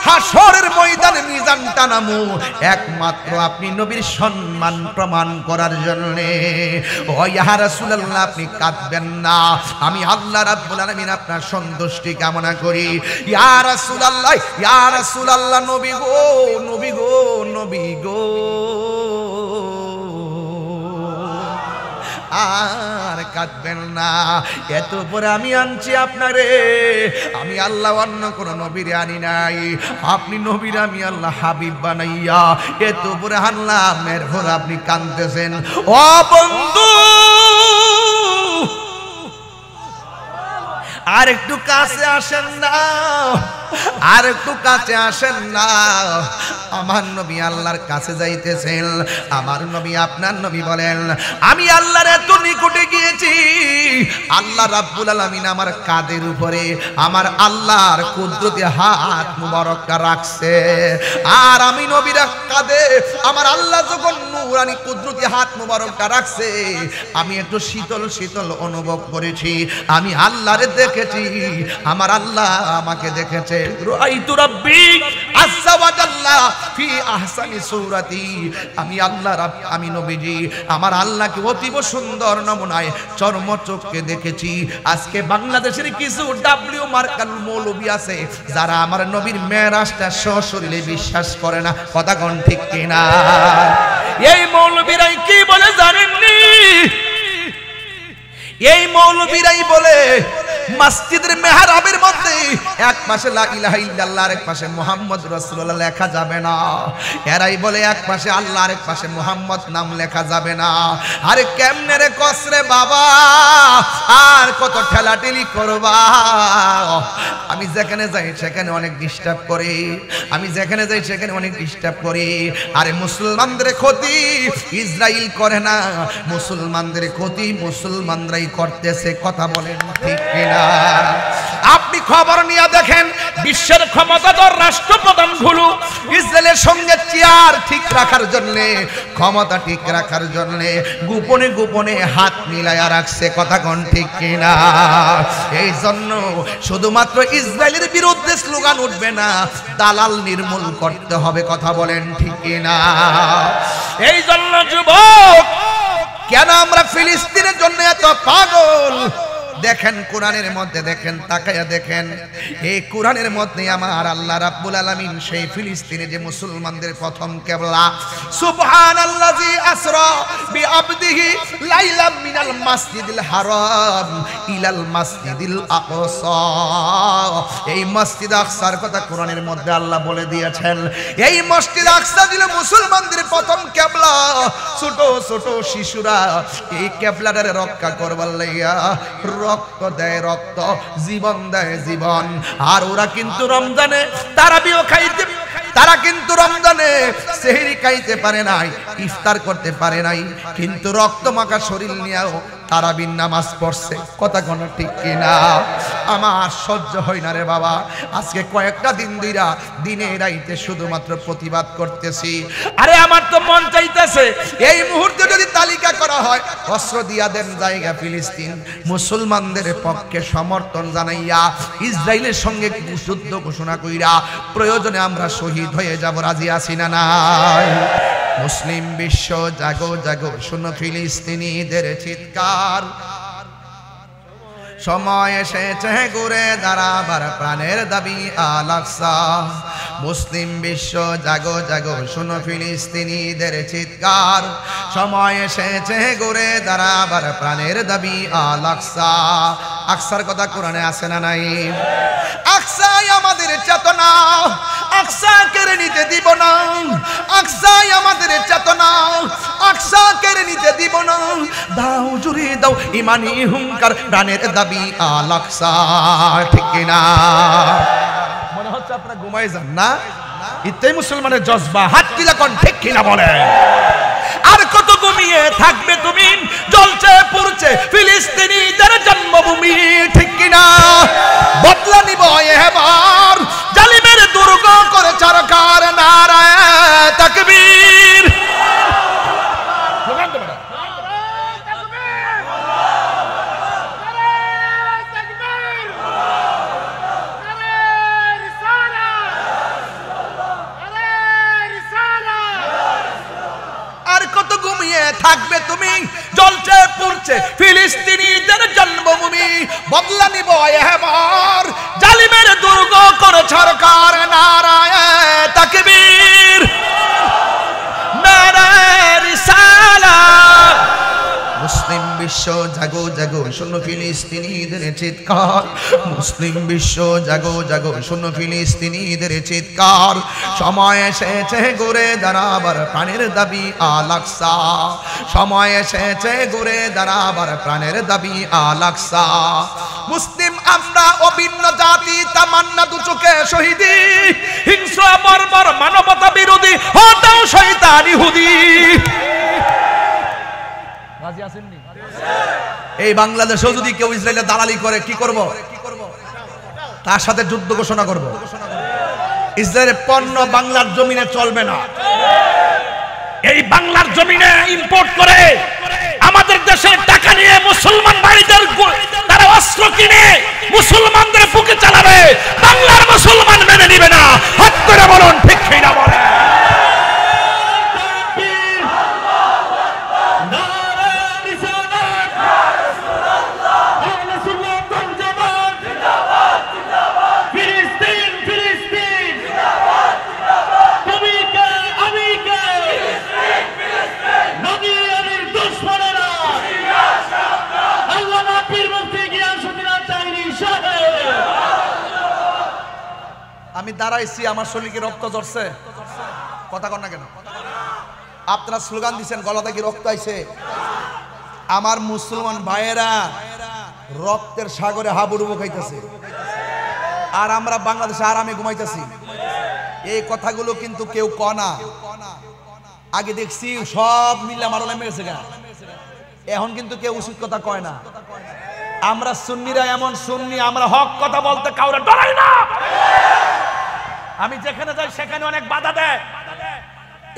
হাসরের ময়দানে মিজান টানামু একমাত্র আপনি নবীর সম্মান প্রমাণ করার জন্য। ও ইয়া রাসূলুল্লাহ, আপনি কাঁদবেন না, আমি আল্লাহ রাব্বুল আলামিন আপনার সন্তুষ্টি কামনা করি। ইয়া রাসূলুল্লাহ, ইয়া রাসূলুল্লাহ, নবী গো, নবী গো, নবী গো, আর কাঁদবেন না। এত পরে আমি আনছি আপনারে, আমি আল্লাহ অন্য কোন নবীরে আনি নাই। আপনি নবীর আমি আল্লাহ হাবিব বানাইয়া এত পরে আনলাম, এরপর আপনি কাঁদতেছেন। ও বন্ধু, আর একটু কাছে আসেন না, আর একটু কাছে আসেন না। আমার নবী আল্লাহর কাছে যাইতেছেন। আমার নবী, আপনার নবী বলেন, আমি আল্লাহর এত নিকটে গিয়েছি, আল্লাহ রাব্বুল আলামিন আমার কাঁধের উপরে আমার আল্লাহর কুদরতি হাত মুবারকটা রাখছে। আর আমি নবীর কাঁধে আমার আল্লাহ যখন নূরানি কুদরতি হাত মুবারকটা রাখছে, আমি একটু শীতল শীতল অনুভব করেছি। আমি আল্লাহরে দেখেছি, আমার আল্লাহ আমাকে দেখেছে। রাআইতু রাব্বি আযজা ওয়া জাল্লা ফি আহসানি সূরাতি। আমি আল্লাহ আমি নবীজি আমার আল্লাহকে অতীব সুন্দর নমুনায় চর্মচক্ষে দেখেছি। আজকে বাংলাদেশের কিছু ডাব্লিউ মার্কাল মৌলবী আছে যারা আমার নবীর মেরাজটা সশরীরে বিশ্বাস করে না। কথা কোন ঠিক কিনা? এই মৌলবীরাই কি বলে জানেননি? এই মৌলবীরাই বলে মসজিদের মেহরাবের মধ্যে এক পাশে লা ইলাহা ইল্লাল্লাহ আর এক পাশে মুহাম্মদ রাসূলুল্লাহ লেখা যাবে না। এরাই বলে এক পাশে আল্লাহ আর এক পাশে মুহাম্মদ নাম লেখা যাবে না। আরে কেমনে রে কসরে বাবা, আর কত ঠেলাঠেলি করবা? আমি যেখানে যাই সেখানে অনেক ডিস্টার্ব করে, আমি যেখানে যাই সেখানে অনেক ডিস্টার্ব করে। আরে মুসলমানদের ক্ষতি ইসরায়েল করে না, মুসলমানদের ক্ষতি মুসলমানরাই করতেছে। কথা বলেন ঠিক কিনা? আপনি খবর নিয়ে দেখেন, বিশ্বের ক্ষমতাধর রাষ্ট্রপ্রধানগুলো ইসরায়েলের সঙ্গে চেয়ার ঠিক রাখার জন্য, ক্ষমতা ঠিক রাখার জন্য গোপনে গোপনে হাত মিলায়া রাখছে। কথা কোন ঠিক কিনা? এই জন্য শুধুমাত্র ইসরায়েলের বিরুদ্ধে স্লোগান উঠবে না, দালাল নির্মূল করতে হবে। কথা বলেন ঠিক কিনা? এই জন্য যুবক, কেন আমরা ফিলিস্তিনের জন্য এত পাগল। দেখেন কোরআনের মধ্যে, দেখেন তাকায়া দেখেন, এই কোরআনের মধ্যে আমার আল্লাহ রাব্বুল আলামিন সেই ফিলিস্তিনে যে মুসলমানদের প্রথম কিবলা, সুবহানাল্লাযী আসরা বিআবদিহি লাইলাম মিনাল মাসজিদিল হারাম ইলাল মাসজিদিল আকসা, এই মসজিদ আকসার কথা কোরআনের মধ্যে আল্লাহ বলে দিয়েছেন। এই মসজিদ আকসা ছিল মুসলমানদের প্রথম কিবলা। ছোট ছোট শিশুরা এই কিবলাটারে রক্ষা করবার লাগিয়া রক্ত দেয় রক্ত, জীবন দেয় জীবন। আর ওরা কিন্তু রমজানে তারাবিও খাইতে, তারা কিন্তু রমজানে সেহরি খাইতে পারে নাই, ইফতার করতে পারে নাই, কিন্তু রক্ত মাখা শরীর নিয়েও তারাবির নামাজ পড়ছে। কথা কোন ঠিক কিনা? আমার সহ্য হয় না রে বাবা। আজকে কয়েকটা দিন ধইরা দিনে রাইতে শুধুমাত্র প্রতিবাদ করতেছি। আরে আমার তো মন চাইতেছে এই মুহূর্তে যদি তালিকা করা হয়, অস্ত্র দিয়া দেন জায়গা ফিলিস্তিন, মুসলমানদের পক্ষে সমর্থন জানাইয়া ইসরায়েলের সঙ্গে যুদ্ধ ঘোষণা কইরা প্রয়োজনে আমরা শহীদ হয়ে যাব, রাজি আছি না নাই? মুসলিম বিশ্ব জাগো জাগো, শুনো ফিলিস্তিনিদের চিৎকার, সময় এসেছে ঘুরে দাঁড়াবার প্রাণের দাবি আল আকসা। মুসলিম বিশ্ব জাগো জাগো, শুনো ফিলিস্তিনিদের চিৎকার, সময় এসেছে ঘুরে দাঁড়াবার প্রাণের দাবি আল আকসা। আকসার কথা কোরআনে আছে না নাই? আকসাই আমাদের চেতনা, আকসা কেড়ে নিতে দিব না। আকসাই আমাদের চেতনা, আকসা কেড়ে নিতে দিব না। দাও জুড়ে দাও ইমানি হুঙ্কার, প্রাণের দাবি আল আকসা। ঠিক কিনা? মনে হচ্ছে আপনারা ঘুমাই যান না? ইত্যাই মুসলমানের জজবা, হাত তুলে কোন ঠিক কিনা বলে? আর কত ঘুমিয়ে থাকবে তুমি, জ্বলছে পুড়ছে ফিলিস্তিনিদের জন্মভূমি। ঠিক কিনা? বদলা নিব এবার, জালিমের দুর্গ করে চরকার, নারায়ে তাকবীর। থাকবে তুমি, জ্বলছে পুড়ছে ফিলিস্তিনিদের জন্মভূমি। বদলা নিব এবার, জালিমের দুর্গ করে সরকার, নারায়ে তাকবীর, নারায়ে রিসালাত। মুসলিম বিশ্ব জাগো জাগো, শোনো ফিলিস্তিনিদের চিৎকার। মুসলিম বিশ্ব জাগো জাগো, শোনো ফিলিস্তিনিদের চিৎকার, সময় এসেছে ঘুরে দাঁড়াবার প্রাণের দাবি আল আকসা। সময় এসেছে ঘুরে দাঁড়াবার প্রাণের দাবি আল আকসা। মুসলিম আমরা অভিন্ন জাতি, তামান্না দু চোখে শহীদি, হিংস্র বর্বর মানবতা বিরোধী, হটাও শয়তান ইহুদি। রাজি আছেন নি? এই বাংলাদেশেও যদি কেউ ইসরায়েলের দালালি করে কি করব? তার সাথে যুদ্ধ ঘোষণা করব। ইসরায়েলের পণ্য বাংলার জমিনে চলবে না। এই বাংলার জমিনে ইম্পোর্ট করে আমাদের দেশের টাকা নিয়ে মুসলমান ভাইদের তারা অস্ত্র কিনে মুসলমানদের বুকে চালাবে, বাংলার মুসলমান মেনে নিবে না। হাত করে বলুন ঠিক কিনা বলেন? আমি দাঁড়াইছি, আমার শরীরে রক্ত ঝরছে, কথা কন না কেন? আপনারা স্লোগান দিচ্ছেন, গলাতে কি রক্ত আইছে? আমার মুসলমান ভাইয়েরা রক্তের সাগরে হাবুডুবু খাইতেছে, আর আমরা বাংলাদেশে আরামে ঘুমাইতেছি। এই কথাগুলো কিন্তু কেউ কনা। আগে দেখছি সব মিল্লা মারলে মেরেছে গা, এখন কিন্তু কেউ উচিত কথা কয় না। আমরা সুন্নিরা এমন সুন্নি, আমরা হক কথা বলতে কাউরে ডরাই না। আমি যেখানে যাই সেখানে অনেক বাধা দেয়।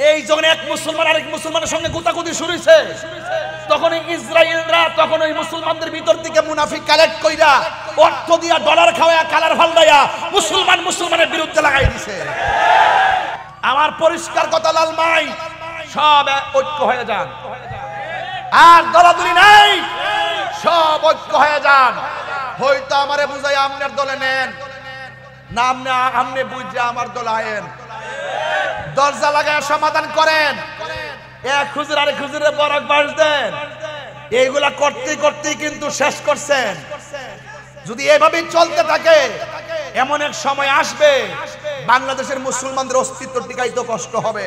এই যখন এক মুসলমান আরেক মুসলমানের সঙ্গে গুতাগুতি শুরু হয়েছে, তখন ইসরায়েলরা তখন ওই মুসলমানদের ভিতর থেকে মুনাফিক কালেক্ট কইরা অর্থ দিয়া ডলার খাওয়া কালার ফালদাইয়া মুসলমানের বিরুদ্ধে লাগাই দিছে। আমার পরিষ্কার কথা, লাল মাই সব ঐক্য হয়ে যান। আর দলাদলি নাই, সব ঐক্য হয়ে যান। হয়তো আমারে বুঝাই আমনের দলে নেন, না আমনে বুঝে আমার দলে আয়েন, দরজা লাগায় সমাধান করেন। এক হুজুর আরেক হুজুরের বরক বাস দেন, এইগুলা করতে করতে কিন্তু শেষ করছেন। যদি এভাবে চলতে থাকে এমন এক সময় আসবে বাংলাদেশের মুসলমানদের অস্তিত্ব টিকাইতে কষ্ট হবে।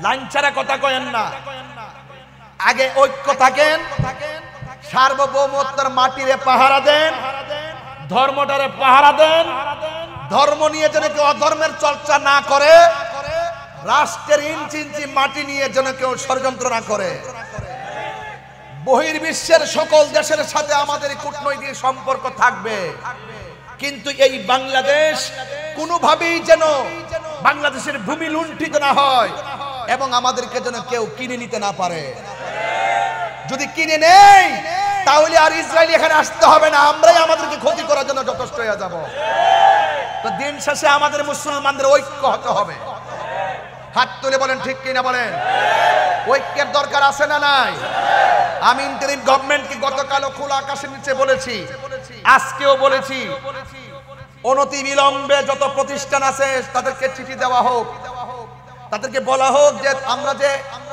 লাইন ছাড়া কথা কয়েন না, আগে ঐক্য থাকেন, সার্বভৌমত্বের মাটিরে পাহারা দেন, ধর্মটারে পাহারা দেন। ধর্ম নিয়ে যেন কেউ অধর্মের চর্চা না করে, রাষ্ট্রের ইঞ্চি ইঞ্চি মাটি নিয়ে যেন কেউ ষড়যন্ত্র না করে। বহির্বিশ্বের সকল দেশের সাথে আমাদের কূটনৈতিক সম্পর্ক থাকবে, কিন্তু এই বাংলাদেশ কোনোভাবেই যেন বাংলাদেশের ভূমি লুণ্ঠিত না হয় এবং আমাদেরকে যেন কেউ কিনে নিতে না পারে। যদি কিনে নেই তাহলে আর ইসরায়েল এখানে আসতে হবে না, আমরাই আমাদেরকে ক্ষতি করার জন্য যথেষ্ট হয়ে যাব। তো দিন শেষে আমাদের মুসলমানদের ঐক্য হতে হবে। হাত তুলে বলেন ঠিক কিনা বলেন। ঐক্যের দরকার আছে না নাই? আমি ইন্টারিম গভর্নমেন্টকে গতকালও খোলা আকাশের নিচে বলেছি, আজকেও বলেছি, অনতি বিলম্বে যত প্রতিষ্ঠান আছে তাদেরকে চিঠি দেওয়া হোক, তাদেরকে বলা হোক যে আমরা যে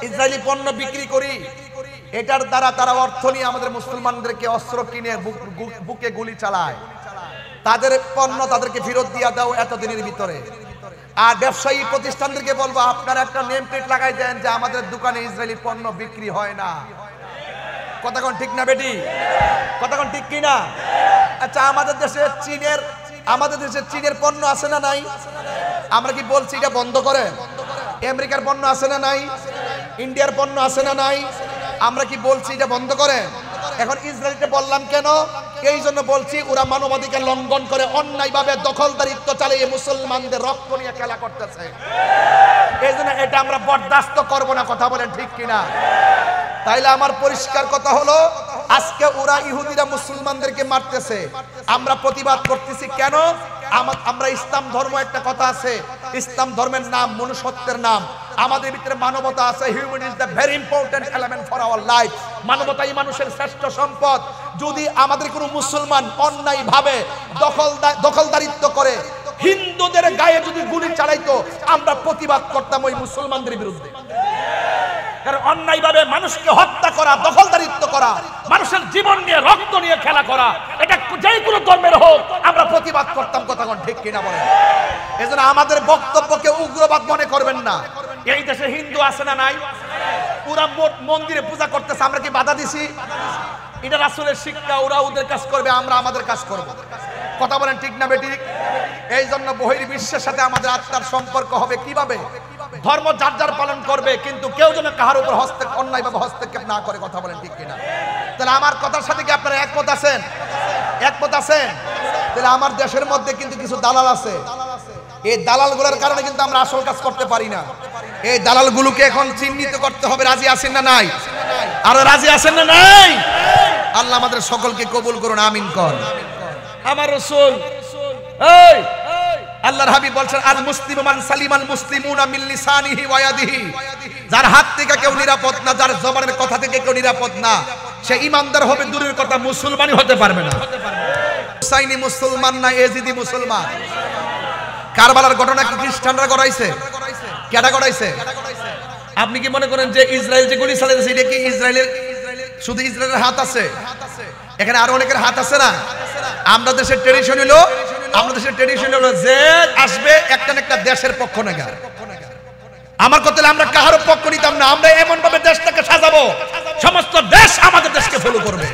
ইসরায়েলি পণ্য বিক্রি করি এটার দ্বারা তারা অর্থ নিয়ে আমাদের মুসলমানদেরকে অস্ত্র কিনে বুকে গুলি চালায়, তাদের পণ্য তাদেরকে ফেরত দিয়ে দাও এতদিনের ভিতরে। আর ব্যবসায়ী প্রতিষ্ঠানদেরকে বলবো আপনারা একটা নেম প্লেট লাগাই দেন যে আমাদের দোকানে ইসরায়েলি পণ্য বিক্রি হয় না। কথা কোন ঠিক না বেটি? কথা কোন ঠিক কিনা? আচ্ছা, আমাদের দেশে চীনের পণ্য আছে না নাই? আমরা কি বলছি এটা বন্ধ করে? আমেরিকার পণ্য আছে না নাই? ইন্ডিয়ার পণ্য আছে না নাই? আমরা কি বলছি এটা বন্ধ করে? এখন ইসরায়েলকে বললাম কেন? এই জন্য বলছি ওরা মানবাধিকার লঙ্ঘন করে অন্যায়ভাবে দখলদারিত্ব চালিয়ে মুসলমানদের রক্ত নিয়ে খেলা করতেছে। এই জন্য এটা আমরা বরদাস্ত করব না। কথা বলেন ঠিক কিনা? তাইলে আমার পরিষ্কার কথা হলো, আজকে ওরা ইহুদিরা মুসলমানদেরকে মারতেছে, আমরা প্রতিবাদ করতেছি কেন? আমরা ইসলাম ধর্ম, একটা কথা আছে, ইসলাম ধর্মের নাম মনুষ্যত্বের নাম। আমাদের ভিতরে মানবতা আছে। Human is the very important element for our life. মানবতাই মানুষের শ্রেষ্ঠ সম্পদ। যদি আমাদের কোনো মুসলমান অন্যায় ভাবে দখলদারিত্ব করে হিন্দুদের গায়ে যদি গুলি চালাইতো, আমরা প্রতিবাদ করতাম ওই মুসলমানদের বিরুদ্ধে। কারণ অন্যায়ভাবে মানুষকে হত্যা করা, দখলদারিত্ব করা, মানুষের জীবন নিয়ে রক্ত নিয়ে খেলা করা, এটা যেই কোনো ধর্মের হোক আমরা প্রতিবাদ করতাম। কথা কোন ঠিক কিনা বলেন? এজন্য আমাদের বক্তব্যকে উগ্রবাদ মনে করবেন না। এই দেশে হিন্দু আছে না নাই? ওরা মন্দিরে পূজা করতেছে, আমরা কি বাধা দিছি? এটা রাসূলের শিক্ষা, ওরা ওদের কাজ করবে, আমরা আমাদের কাজ করব। কথা বলেন ঠিক না বেঠিক? এই জন্য বহির্বিশ্বের সাথে আমাদের আত্মার সম্পর্ক হবে কিভাবে? ধর্ম যার যার পালন করবে, কিন্তু কেউ যেন কাহার উপর অন্যায়ভাবে হস্তক্ষেপ না করে। কথা বলেন ঠিক কিনা? তাহলে আমার কথার সাথে কি আপনারা একমত আছেন? একমত আছেন? তাহলে আমার দেশের মধ্যে কিন্তু কিছু দালাল আছে। এই দালালগুলোর কারণে কিন্তু আমরা আসল কাজ করতে পারি না। এই দালালগুলোকে এখন চিহ্নিত করতে হবে। রাজি আছেন না নাই? আর রাজি আছেন না নাই? আল্লাহ আমাদের সকলকে কবুল করুন, আমিন কর। আমার রাসূল, এই আল্লাহর হাবিব বলছেন, আল মুসলিমু মান সালিমাল মুসলিমুনা মিন লিসানিহি ওয়া ইয়াদিহি। যার হাত থেকে কেউ নিরাপদ না, যার জবানের কথা থেকে কেউ নিরাপদ না, সে ঈমানদার হবে দূরের কথা, মুসলমানই হতে পারবে না। হুসাইনি মুসলমান না, এজিদি মুসলমান। কারবালার ঘটনা কি খ্রিস্টানরা করাইছে? কেডা করাইছে? আপনি কি মনে করেন যে ইসরায়েল যে গুলি চালাইছে এটা কি ইসরায়েলের শুধু ইসরায়েলের হাত আছে? এখানে আরো অনেকের হাত আছে না? আমরা দেশের ট্রেডিশন হলো, আমাদের দেশের ট্রেডিশন হলো যে আসবে একটা না একটা দেশের পক্ষ নেগা। আমার কথা, আমরা কাহারও পক্ষ নিতাম না। আমরা এমন ভাবে দেশটাকে সাজাবো সমস্ত দেশ আমাদের দেশকে ফলো করবে।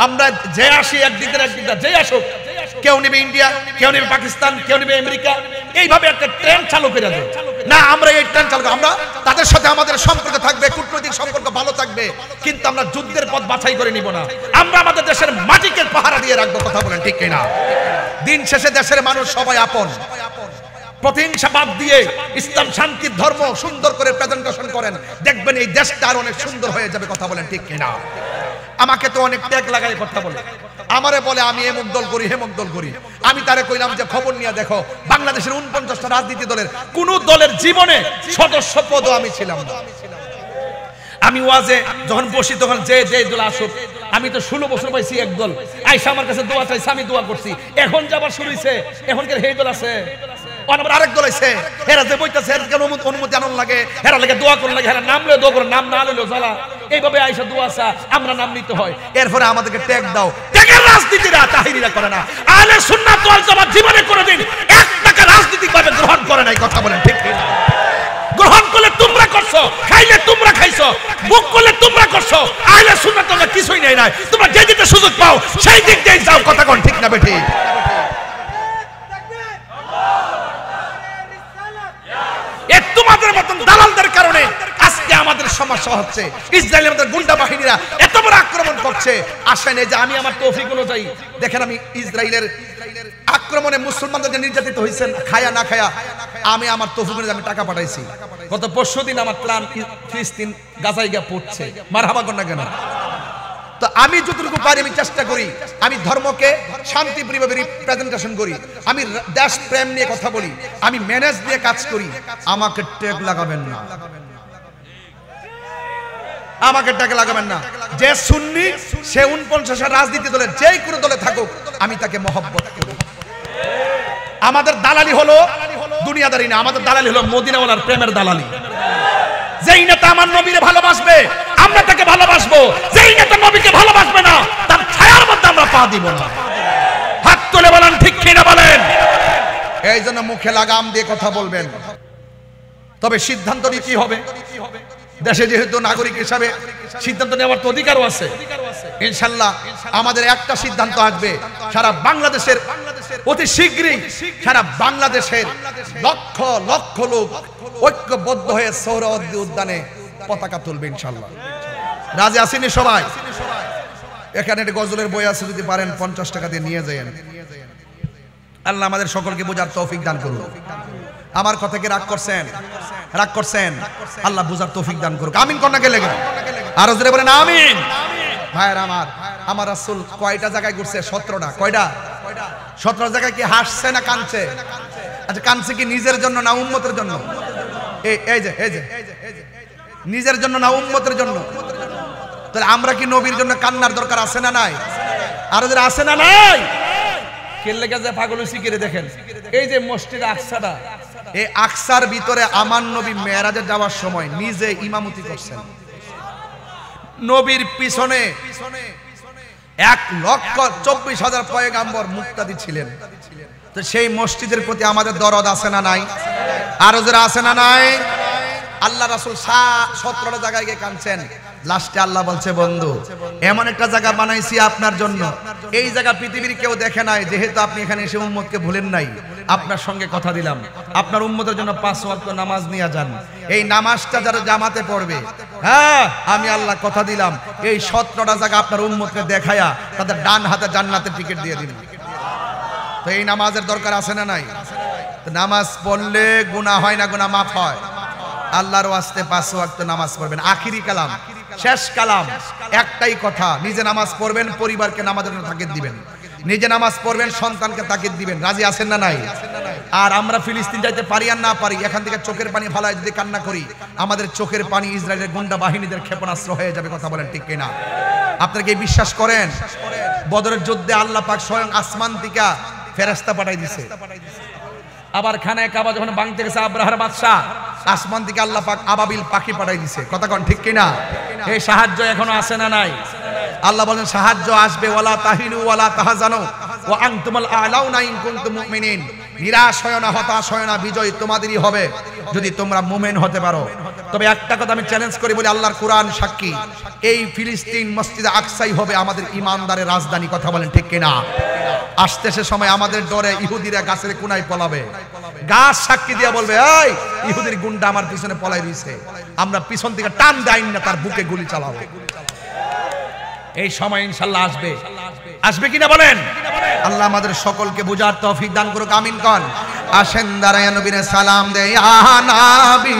আমরা যে আসি একদিকে যে আসুক, কেউ নেবে ইন্ডিয়া, কেউ নেবে পাকিস্তান, কেউ নেবে আমেরিকা, এইভাবে একটা ট্রেন চালু করে দেবে না। আমরা এই ট্রেন চালু, আমরা তাদের সাথে আমাদের সম্পর্ক থাকবে, কূটনৈতিক সম্পর্ক ভালো থাকবে, কিন্তু আমরা যুদ্ধের পথ বাছাই করে নিব না। আমরা আমাদের দেশের মাটিকে পাহারা দিয়ে রাখবো। কথা বলেন ঠিক কিনা? দিন শেষে দেশের মানুষ সবাই আপন। প্রতিহিংসা বাদ দিয়ে ইসলাম শান্তির ধর্ম সুন্দর করে প্রেজেন্টেশন করেন, দেখবেন এই দেশটা আর অনেক সুন্দর হয়ে যাবে। কথা বলেন ঠিক কিনা? আমাকে তো অনেক ট্যাগ লাগাই কথা বলে, আমারে বলে আমি এমক দল করি, হেমক দল করি। আমি তারে কইলাম যে খবর নিয়ে দেখো, বাংলাদেশের 49টা রাজনীতি দলের কোন দলের জীবনে সদস্য পদও আমি ছিলাম না। আমি ওয়াজে যখন বসি তখন যে দল আসুক, আমি তো 16 বছর পাইছি এক দল আইসা আমার কাছে দোয়া চাইছে, আমি দোয়া করছি। এখন যাবার শুরু হইছে, এখনকার এই দল আছে, আবার আরেক দল আছে, এরা যে বইতাছে এর কেন অনুমতি আনন লাগে, এরা লাগে দোয়া করন লাগে, এরা নাম লয়ে দোয়া করে, নাম না লইলো জ্বালা। এইভাবে আইসা দোয়া চা, আমরা নাম নিতে হয়। এরপরে আমাদেরকে ট্যাগ দাও, ট্যাগের রাজনীতিরা তাহিরিরা করে না। আহলে সুন্নাত ওয়াল জামাত জীবনে কোনোদিন 1 টাকা রাজনীতিকভাবে গ্রহণ করে নাই, কথা বলেন ঠিক কি? গ্রহণ করলে তোমরা করছো, খাইলে তোমরা খাইছো, বুক করলে তোমরা করছো। আহলে সুন্নাত তোমরা কিছুই নাই নাই, তোমরা যে দিকে সুযোগ পাও সেই দিক দিয়ে যাও, কথা কোন ঠিক না বেঠিক? এ তোমাদের মতন দালালদের কারণে আজকে আমাদের সমস্যা হচ্ছে। ইসরায়েলের মতো গুন্ডা বাহিনীরা এত বড় আক্রমণ করছে। আসেন এই যে আমি আমার তৌফিক অনুযায়ী দেখেন, আমি ইসরায়েলের আক্রমণে মুসলমানদের নির্যাতিত হয়েছেন, খায়া না খায়া, আমি আমার তৌফিক অনুযায়ী আমি টাকা পাঠাইছি। গত পরশুদিন আমার প্ল্যান ফিলিস্তিন গাজায় গিয়ে পড়ছে, মারহাবা কর না কেন? তো আমি যতটুকু পারি আমি চেষ্টা করি, আমি ধর্মকে শান্তিপ্রিয়ভাবে রিপ্রেজেন্টেশন করি, আমি দেশ প্রেম নিয়ে কথা বলি, আমি ম্যানেজ দিয়ে কাজ করি। আমাকে ট্যাগ লাগাবেন না, আমাকে ট্যাগ লাগাবেন না। যে সুন্নি সে 49 রাজনীতি দলের যে কোনো দলে থাকুক, আমি তাকে মহব্বত করি। আমাদের দালালি হলো দুনিয়াদারি না, আমাদের দালালি হলো মদিনাওয়ালার প্রেমের দালালি। যেই নেতা আমার নবীরে ভালোবাসবে আমরা তাকে ভালোবাসবো, যেই নেতা নবীকে ভালোবাসবে না তার ছায়ার মধ্যে আমরা পা দিব না। হাত তুলে বলেন ঠিক কিনা বলেন? এই জন্য মুখে লাগাম দিয়ে কথা বলবেন, তবে সিদ্ধান্ত নিতে হবে। দেশে যেহেতু নাগরিক হিসাবে সিদ্ধান্ত নেওয়ার তো অধিকারও আছে। ইনশাআল্লাহ আমাদের একটা সিদ্ধান্ত আসবে, সারা বাংলাদেশের অতি শীঘ্রই সারা বাংলাদেশের লক্ষ লক্ষ লোক ঐক্যবদ্ধ হয়ে সোহরাওয়ার্দী উদ্যানে পতাকা তুলবে ইনশাআল্লাহ। রাজি আসেনি সবাই? এখানে একটা গজলের বই আছে, যদি পারেন 50 টাকা দিয়ে নিয়ে যান। আল্লাহ আমাদের সকলকে বোঝার তৌফিক দান করুন। আমার কথা কি রাগ করছেন? রাগ করছেন? আল্লাহ বুঝার তৌফিক দান করুক। আমিন কন্যা কে লেগে আরো জোরে বলেন আমিন। ভাইয়ের আমার রাসূল কয়টা জায়গায় ঘুরছে? 17টা। কয়টা? 17 জায়গায় কি হাসছে না কাঁদছে? আচ্ছা কাঁদছে কি নিজের জন্য না উম্মতের জন্য? এই যে নিজের জন্য না উম্মতের জন্য? তাহলে আমরা কি নবীর জন্য কান্নার দরকার আছে না নাই? আরো যারা আছে না নাই? কেল্লে গেছে পাগল শিকিরে দেখেন, এই যে মসজিদ আকসাটা, এই আকসার ভিতরে আমার নবী মেরাজে যাওয়ার সময় নিজে ইমামতি করছেন। নবীর পিছনে 1,24,000 পয়গাম্বর মুক্তাদি ছিলেন। তো সেই মসজিদের প্রতি আমাদের দরদ আছে না নাই? আরো যারা আছে না নাই? আল্লাহ রাসূল 17টা জায়গায় গিয়ে কাঁদছেন। লাস্টে আল্লাহ বলছে, বন্ধু এমন একটা জায়গা বানাইছি আপনার জন্য, এই জায়গা পৃথিবীর কেউ দেখে নাই। যেহেতু আপনি এখানে এসে উম্মতকে ভুলেন নাই, আপনার সঙ্গে কথা দিলাম, আপনার উম্মতের জন্য 5 ওয়াক্ত নামাজ নিয়ে যান। এই নামাজটা যারা জামাতে পড়বে, হ্যাঁ আমি আল্লাহ কথা দিলাম, এই 17টা জায়গা আপনার উম্মতকে দেখায়া তাদের ডান হাতে জান্নাতের টিকিট দিয়ে দিন। তো এই নামাজের দরকার আছে না নাই? নামাজ পড়লে গুনাহ হয় না, গুনাহ মাফ হয়। আল্লাহর ওয়াস্তে 5 ওয়াক্ত নামাজ পড়বেন। আখিরি কালাম, শেষ কালাম একটাই কথা, নিজে নামাজ পড়বেন, পরিবারকে নামাজের জন্য তাকিদ দিবেন, নিজে নামাজ পড়বেন, সন্তানকে তাকিদ দিবেন। রাজি আছেন না নাই? আর আমরা ফিলিস্তিন যাইতে পারি আর না পারি, এখান থেকে চোখের পানি ফালায় যদি কান্না করি, আমাদের চোখের পানি ইসরায়েলের গুন্ডা বাহিনীদের ক্ষেপণাস্ত্র হয়ে যাবে। কথা বলেন ঠিক কিনা? আপনারা কি বিশ্বাস করেন? বদরের যুদ্ধে আল্লাহ পাক স্বয়ং আসমান থেকে ফেরেশতা পাঠাই দিয়েছে। আবার খানায় কাবা যখন ভাঙতে গেছে আব্রাহার বাদশা, আসমান থেকে আল্লাহ পাক আবাবিল পাখি পাঠাই দিয়েছে। কথা কোন ঠিক কিনা? এই সাহায্য এখনো আসে না নাই? আল্লাহ বলেন সাহায্য আসবে, ওয়ালা তাহিনু ওয়ালা তাহজানু ওয়া আনতুমুল আ'লাউনা ইন কুনতুম মুমিনিন। নিরাশ হয় না, হতাশ হয় না, বিজয় তোমাদেরই হবে যদি তোমরা মুমিন হতে পারো। তবে একটা কথা আমি চ্যালেঞ্জ করি বলি, আল্লাহর কোরআন সাক্ষী, এই ফিলিস্তিন মসজিদে আকসাই হবে আমাদের ইমানদারের রাজধানী। কথা বলেন ঠিক কিনা? আসতে সে সময় আমাদের ডরে ইহুদিরা গাছের কোনায় পলাবে, গাছ সাক্ষী দিয়া বলবে, এই ইহুদির গুন্ডা আমার পিছনে পলাই দিয়েছে, আমরা পিছন থেকে টান দেই না, তার বুকে গুলি চালাবো। এই সময় ইনশাআল্লাহ আসবে। আসবে কিনা বলেন? আল্লাহ আমাদের সকলকে বুঝার তৌফিক দান করুক। আমিন কোন? আসেন দাঁড়ায় নবীরে সালাম দেই। ইয়া নবী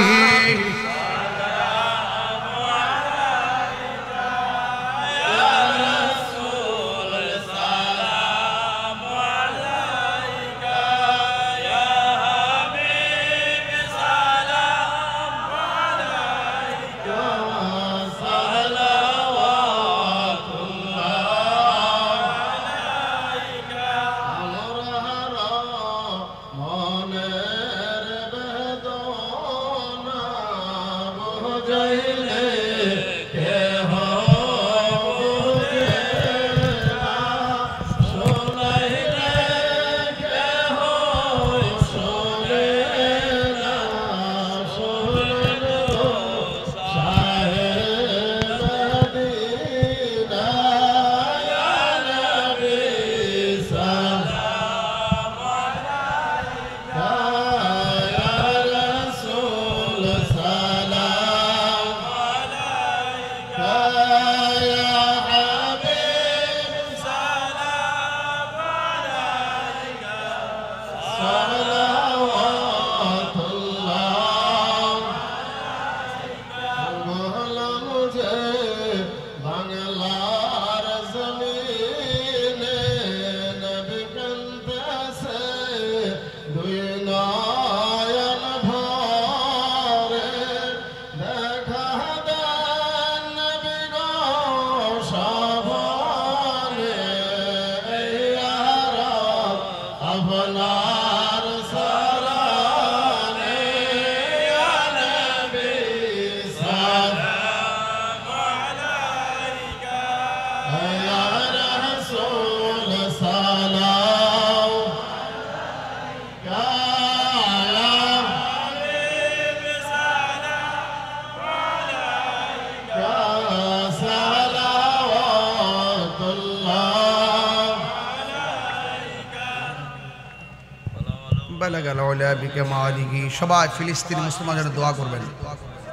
বালাগাল উলা বিকামালিহি। সবাই ফিলিস্তিনি মুসলমানদের দোয়া করবেন।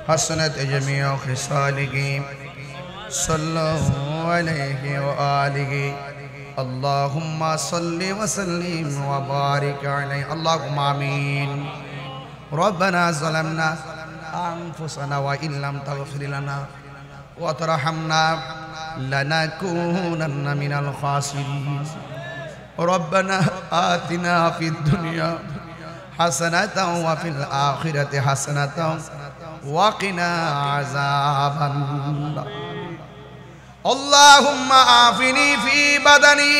হাসানাত জামিউ খিসালিহি সাল্লাল্লাহু আলাইহি ওয়া আলিহি আল্লাহুম্মা সাল্লি ওয়া সাল্লিম ওয়া বারিক আলাইহি আল্লাহুম্মা আমিন। রব্বানা যালামনা আনফুসানা ওয়া ইল্লাম তাগফির লানা ওয়া তারহামনা লানাকুনান্না মিনাল খাসিরিন। রব্বানা আতিনা ফিদ দুনিয়া হাসানাতাও ওয়া ফিল আখিরাতি হাসানাতাও ওয়া কিনা আযাবান নার। আল্লাহুম্মা আফিনি ফি বাদানি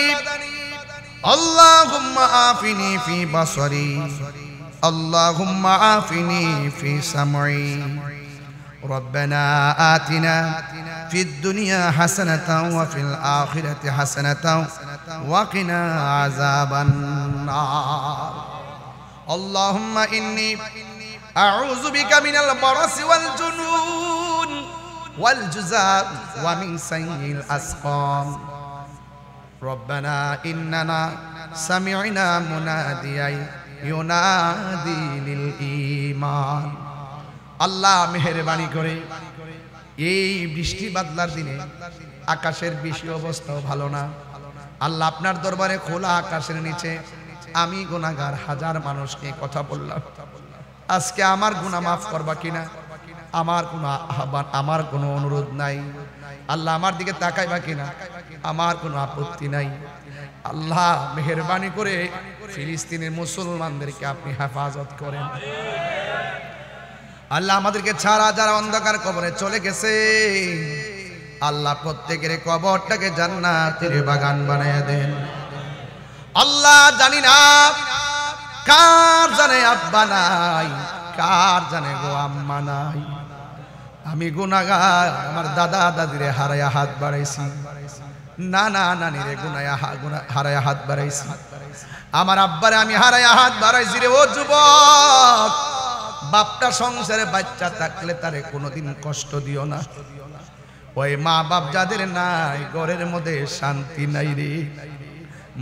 আল্লাহুম্মা আফিনি ফি বাসরি আল্লাহুম্মা আফিনি ফি সামঈ। রব্বানা আতিনা ফিদ দুনিয়া হাসানাতাও ওয়া ফিল আখিরাতি হাসানাতাও ওয়া কিনা আযাবান নার। আল্লাহুম্মা ইন্নী আউযু বিকা মিনাল বারাসি ওয়াল জুনুন ওয়াল জুযাব ওয়া মিন সাইয়িল আসকাম। রব্বানা ইন্নানা সামি'না মুনাদিয়ান ইউনাদি লিল ঈমান। আল্লাহ মেহেরবানি করে এই বৃষ্টি বাদলার দিনে আকাশের বেশি অবস্থাও ভালো না। আল্লাহ আপনার দরবারে খোলা আকাশের নিচে আমি গুনাহগার হাজার মানুষকে কথা বললাম, আজকে আমার গুনাহ মাফ করবা কিনা? আমার কোনো আহ্বান, আমার কোনো অনুরোধ নাই। আল্লাহ আমার দিকে তাকাইবা কিনা? আমার কোনো আপত্তি নাই। আল্লাহ মেহেরবানি করে ফিলিস্তিনের মুসলমানদেরকে আপনি হেফাজত করেন। আল্লাহ আমাদেরকে ছাড়া যারা অন্ধকার কবরে চলে গেছে, আল্লাহ প্রত্যেকের কবরটাকে জান্নাতের বাগান বানিয়ে দেন। আল্লাহ জানি না কার জানে আব্বা নাই, কার জানে গো আম্মা নাই। আমি গুনাহগার, আমার দাদা দাদিরে হারায়া হাত বাড়াইছি, নানা নানিরে হারায়া হাত বাড়াইছি, আমার আব্বারে আমি হারায়া হাত বাড়াইছি রে। ও যুবক, বাপটা সংসারে বাচ্চা থাকলে তারে কোনোদিন কষ্ট দিও না। ওই মা বাপ যাদের নাই, ঘরের মধ্যে শান্তি নাই রে।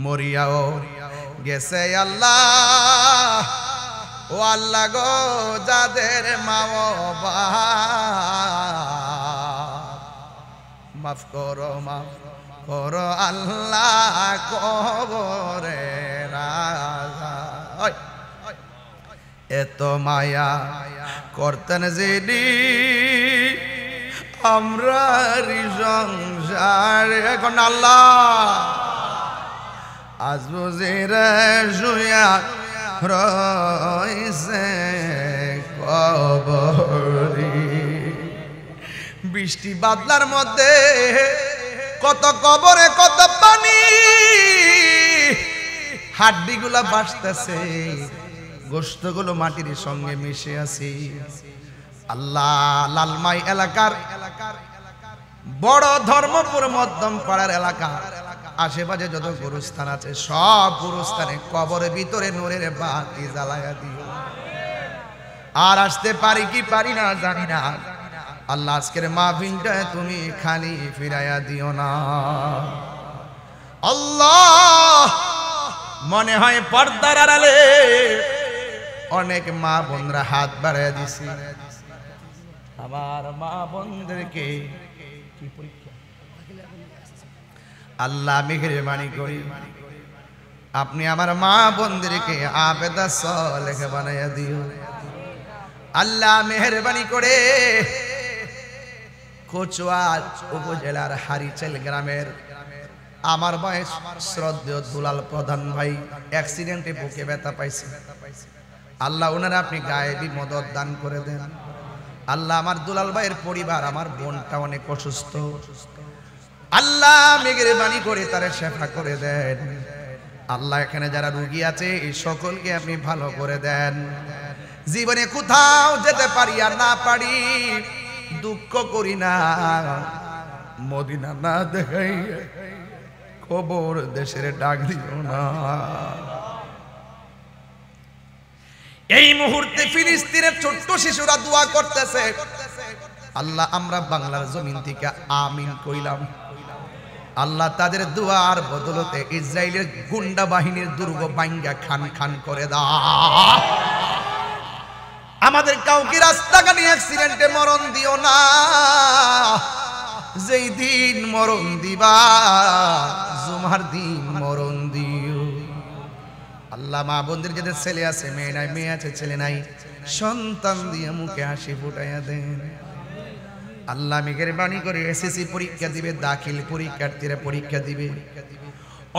মরিয়াও গেছে আল্লাহ, ও আল্লাহ গো, যাদের মা বাবা মাফ করো, মাফ করো আল্লাহ কবরে রাজা। এত মায়া করতেন যিনি আমরা সংসার, এখন আল্লাহ আজ বুঝিরে শুয়া রইছে কবরে। বৃষ্টি বাদলার মধ্যে কত কবরে কত পানি, হাড্ডিগুলা ভাসতেছে, গোশতগুলো মাটির সঙ্গে মিশে আছে। আল্লাহ লালমাই এলাকার বড় ধর্মপুর মধ্যম পাড়ার এলাকা আশেপাশে যত গুরুস্থান আছে সব গুরুস্থানে কবরের ভিতরে নূরের বাতি জ্বালায়া দিও। আর আসতে পারি কি পারি না জানি না, আল্লাহ আজকের মাহফিলটা তুমি খালি ফিরাইয়া দিও না। আল্লাহ মনে হয় পর্দার আড়ালে অনেক মা বোনরা হাত বাড়াইয়া দিছি। আমার মা বোনদেরকে কি পরীক্ষা, আল্লাহ মেহেরবানি করি আপনি আমার মা বোনদেরকে আবেদা সালেহ বানাইয়া দিও। আল্লাহ মেহেরবানি করে কচুয়া উপজেলার হারিচেল গ্রামের আমার ভাই শ্রদ্ধেয় দুলাল প্রধান ভাই অ্যাক্সিডেন্টে বুকে ব্যথা পাইছে। আল্লাহ ওনারা আপনি গায়েবী মদত দান করে দেন। আল্লাহ আমার দুলাল ভাইয়ের পরিবার, আমার বোনটা অনেক অসুস্থ, আল্লাহ মেহেরবানি করে তারে শেফা করে দেন। আল্লাহ এখানে যারা রোগী আছে এই সকলকে আপনি ভালো করে দেন। জীবনে কোথাও যেতে পারি আর না পারি, দুঃখ করি না, মদিনা না দেখাই কবর দেশের ডাক দিও না। এই মুহূর্তে ফিলিস্তিনের ছোট্ট শিশুরা দোয়া করতেছে, আল্লাহ আমরা বাংলার জমিন থেকে আমিন কইলাম। আল্লাহ তাদের দুয়ার বদলতে ইসরায়েলের গুন্ডা বাহিনীর দুর্গ ভাঙ্গা খান খান করে দাও। আমাদের কাউকে রাস্তাঘাটে অ্যাক্সিডেন্টে মরণ দিও না। যেই দিন মরণ দিবা জুমার দিন মরণ দিও। আল্লাহ মা বোনদের যাদের ছেলে আছে মেয়ে নাই, মেয়ে আছে ছেলে নাই, সন্তান দিয়ে মুখে হাসি ফুটাইয়া দেন। আল্লাহ মেহেরবানি করে এসএসসি পরীক্ষা দিবে, দাখিল পরীক্ষার্থীরা পরীক্ষা দিবে।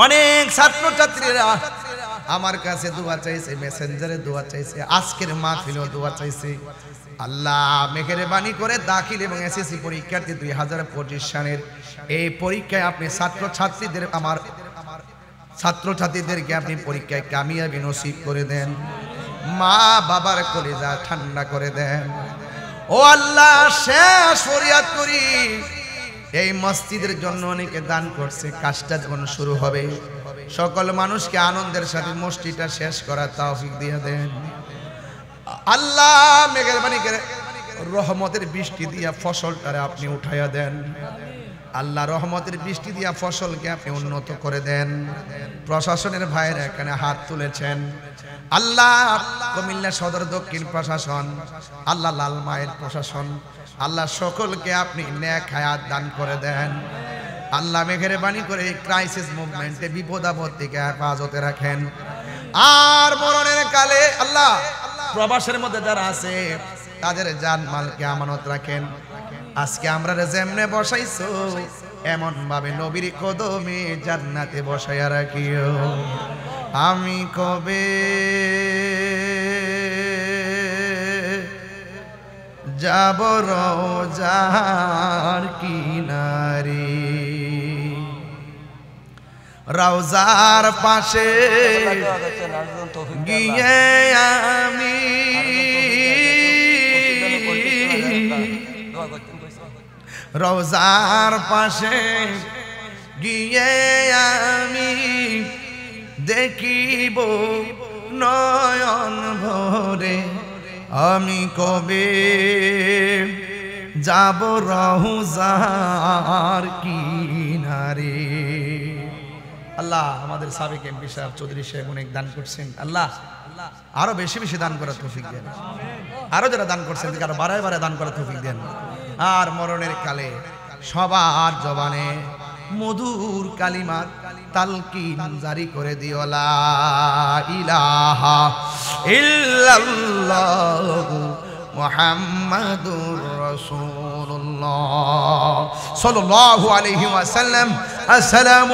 অনেক ছাত্রছাত্রীরা আমার কাছে দোয়া চাইছে, মেসেঞ্জারে দোয়া চাইছে, আজকের মাহফিলেও দোয়া চাইছে। আল্লাহ মেহেরবানি করে দাখিল এবং এসএসসি পরীক্ষার্থী 2025 সালের এই পরীক্ষায় আপনি ছাত্রছাত্রীদের আমার ছাত্রছাত্রীদেরকে আপনি পরীক্ষায় কামিয়াবি নসিব করে দেন। মা বাবার কলিজা ঠান্ডা করে দেন। ও আল্লাহ, শেষ ফরিয়াদ করি, এই মসজিদের জন্য অনেকে দান করছে, কাজটা যখন শুরু হবে সকল মানুষকে আনন্দের সাথে মসজিদটা শেষ করার তৌফিক দিয়ে দেন। আল্লাহ মেহেরবানি করে রহমতের বৃষ্টি দিয়া ফসলটারে আপনি উঠাইয়া দেন। আল্লাহ রহমতের বৃষ্টি দিয়া ফসলকে আপনি উন্নত করে দেন। প্রশাসনের ভাইরা এখানে হাত তুলেছেন। আল্লাহ কুমিল্লা সদর দক্ষিণ প্রশাসন, আল্লাহ লাল মায়ের প্রশাসন, আল্লাহ সকলকে আপনি নেক হায়াত দান করে দেন। আল্লাহ মেহেরবানি করে ক্রাইসিস মুভমেন্টে বিপদ আপদ থেকে হেফাজতে রাখেন। আর মরণের কালে আল্লাহ প্রবাসের মধ্যে যারা আছে তাদের জানমালকে আমানত রাখেন। আজকে আমরা যেমনে বসাইছো এমন ভাবে নবীর কদমে জান্নাতে বসাইয়া রাখিও। আমি কবে যাব রওজার কিনারে, রওজার পাশে গিয়ে আমি রওজার পাশে গিয়ে আমি দেখিব নয়ন ভরে, আমি কবে যাব রওজার কিনারে। আল্লাহ আমাদের সাবেক এমপি সাহেব চৌধুরী সাহেব অনেক দান করছেন। আল্লাহ আরো বেশি বেশি দান করার তৌফিক দেন। আরো যারা দান করছেন আরো বারায় বারায় দান করার তৌফিক দেন। আর মরণের কালে সবার জবানে মধুর কালিমাত তালকিন জারি করে দিও, লা ইলাহা ইল্লাল্লাহু মুহাম্মাদুর রাসূলুল্লাহ সাল্লাল্লাহু আলাইহি ওয়াসাল্লাম। আসসালামু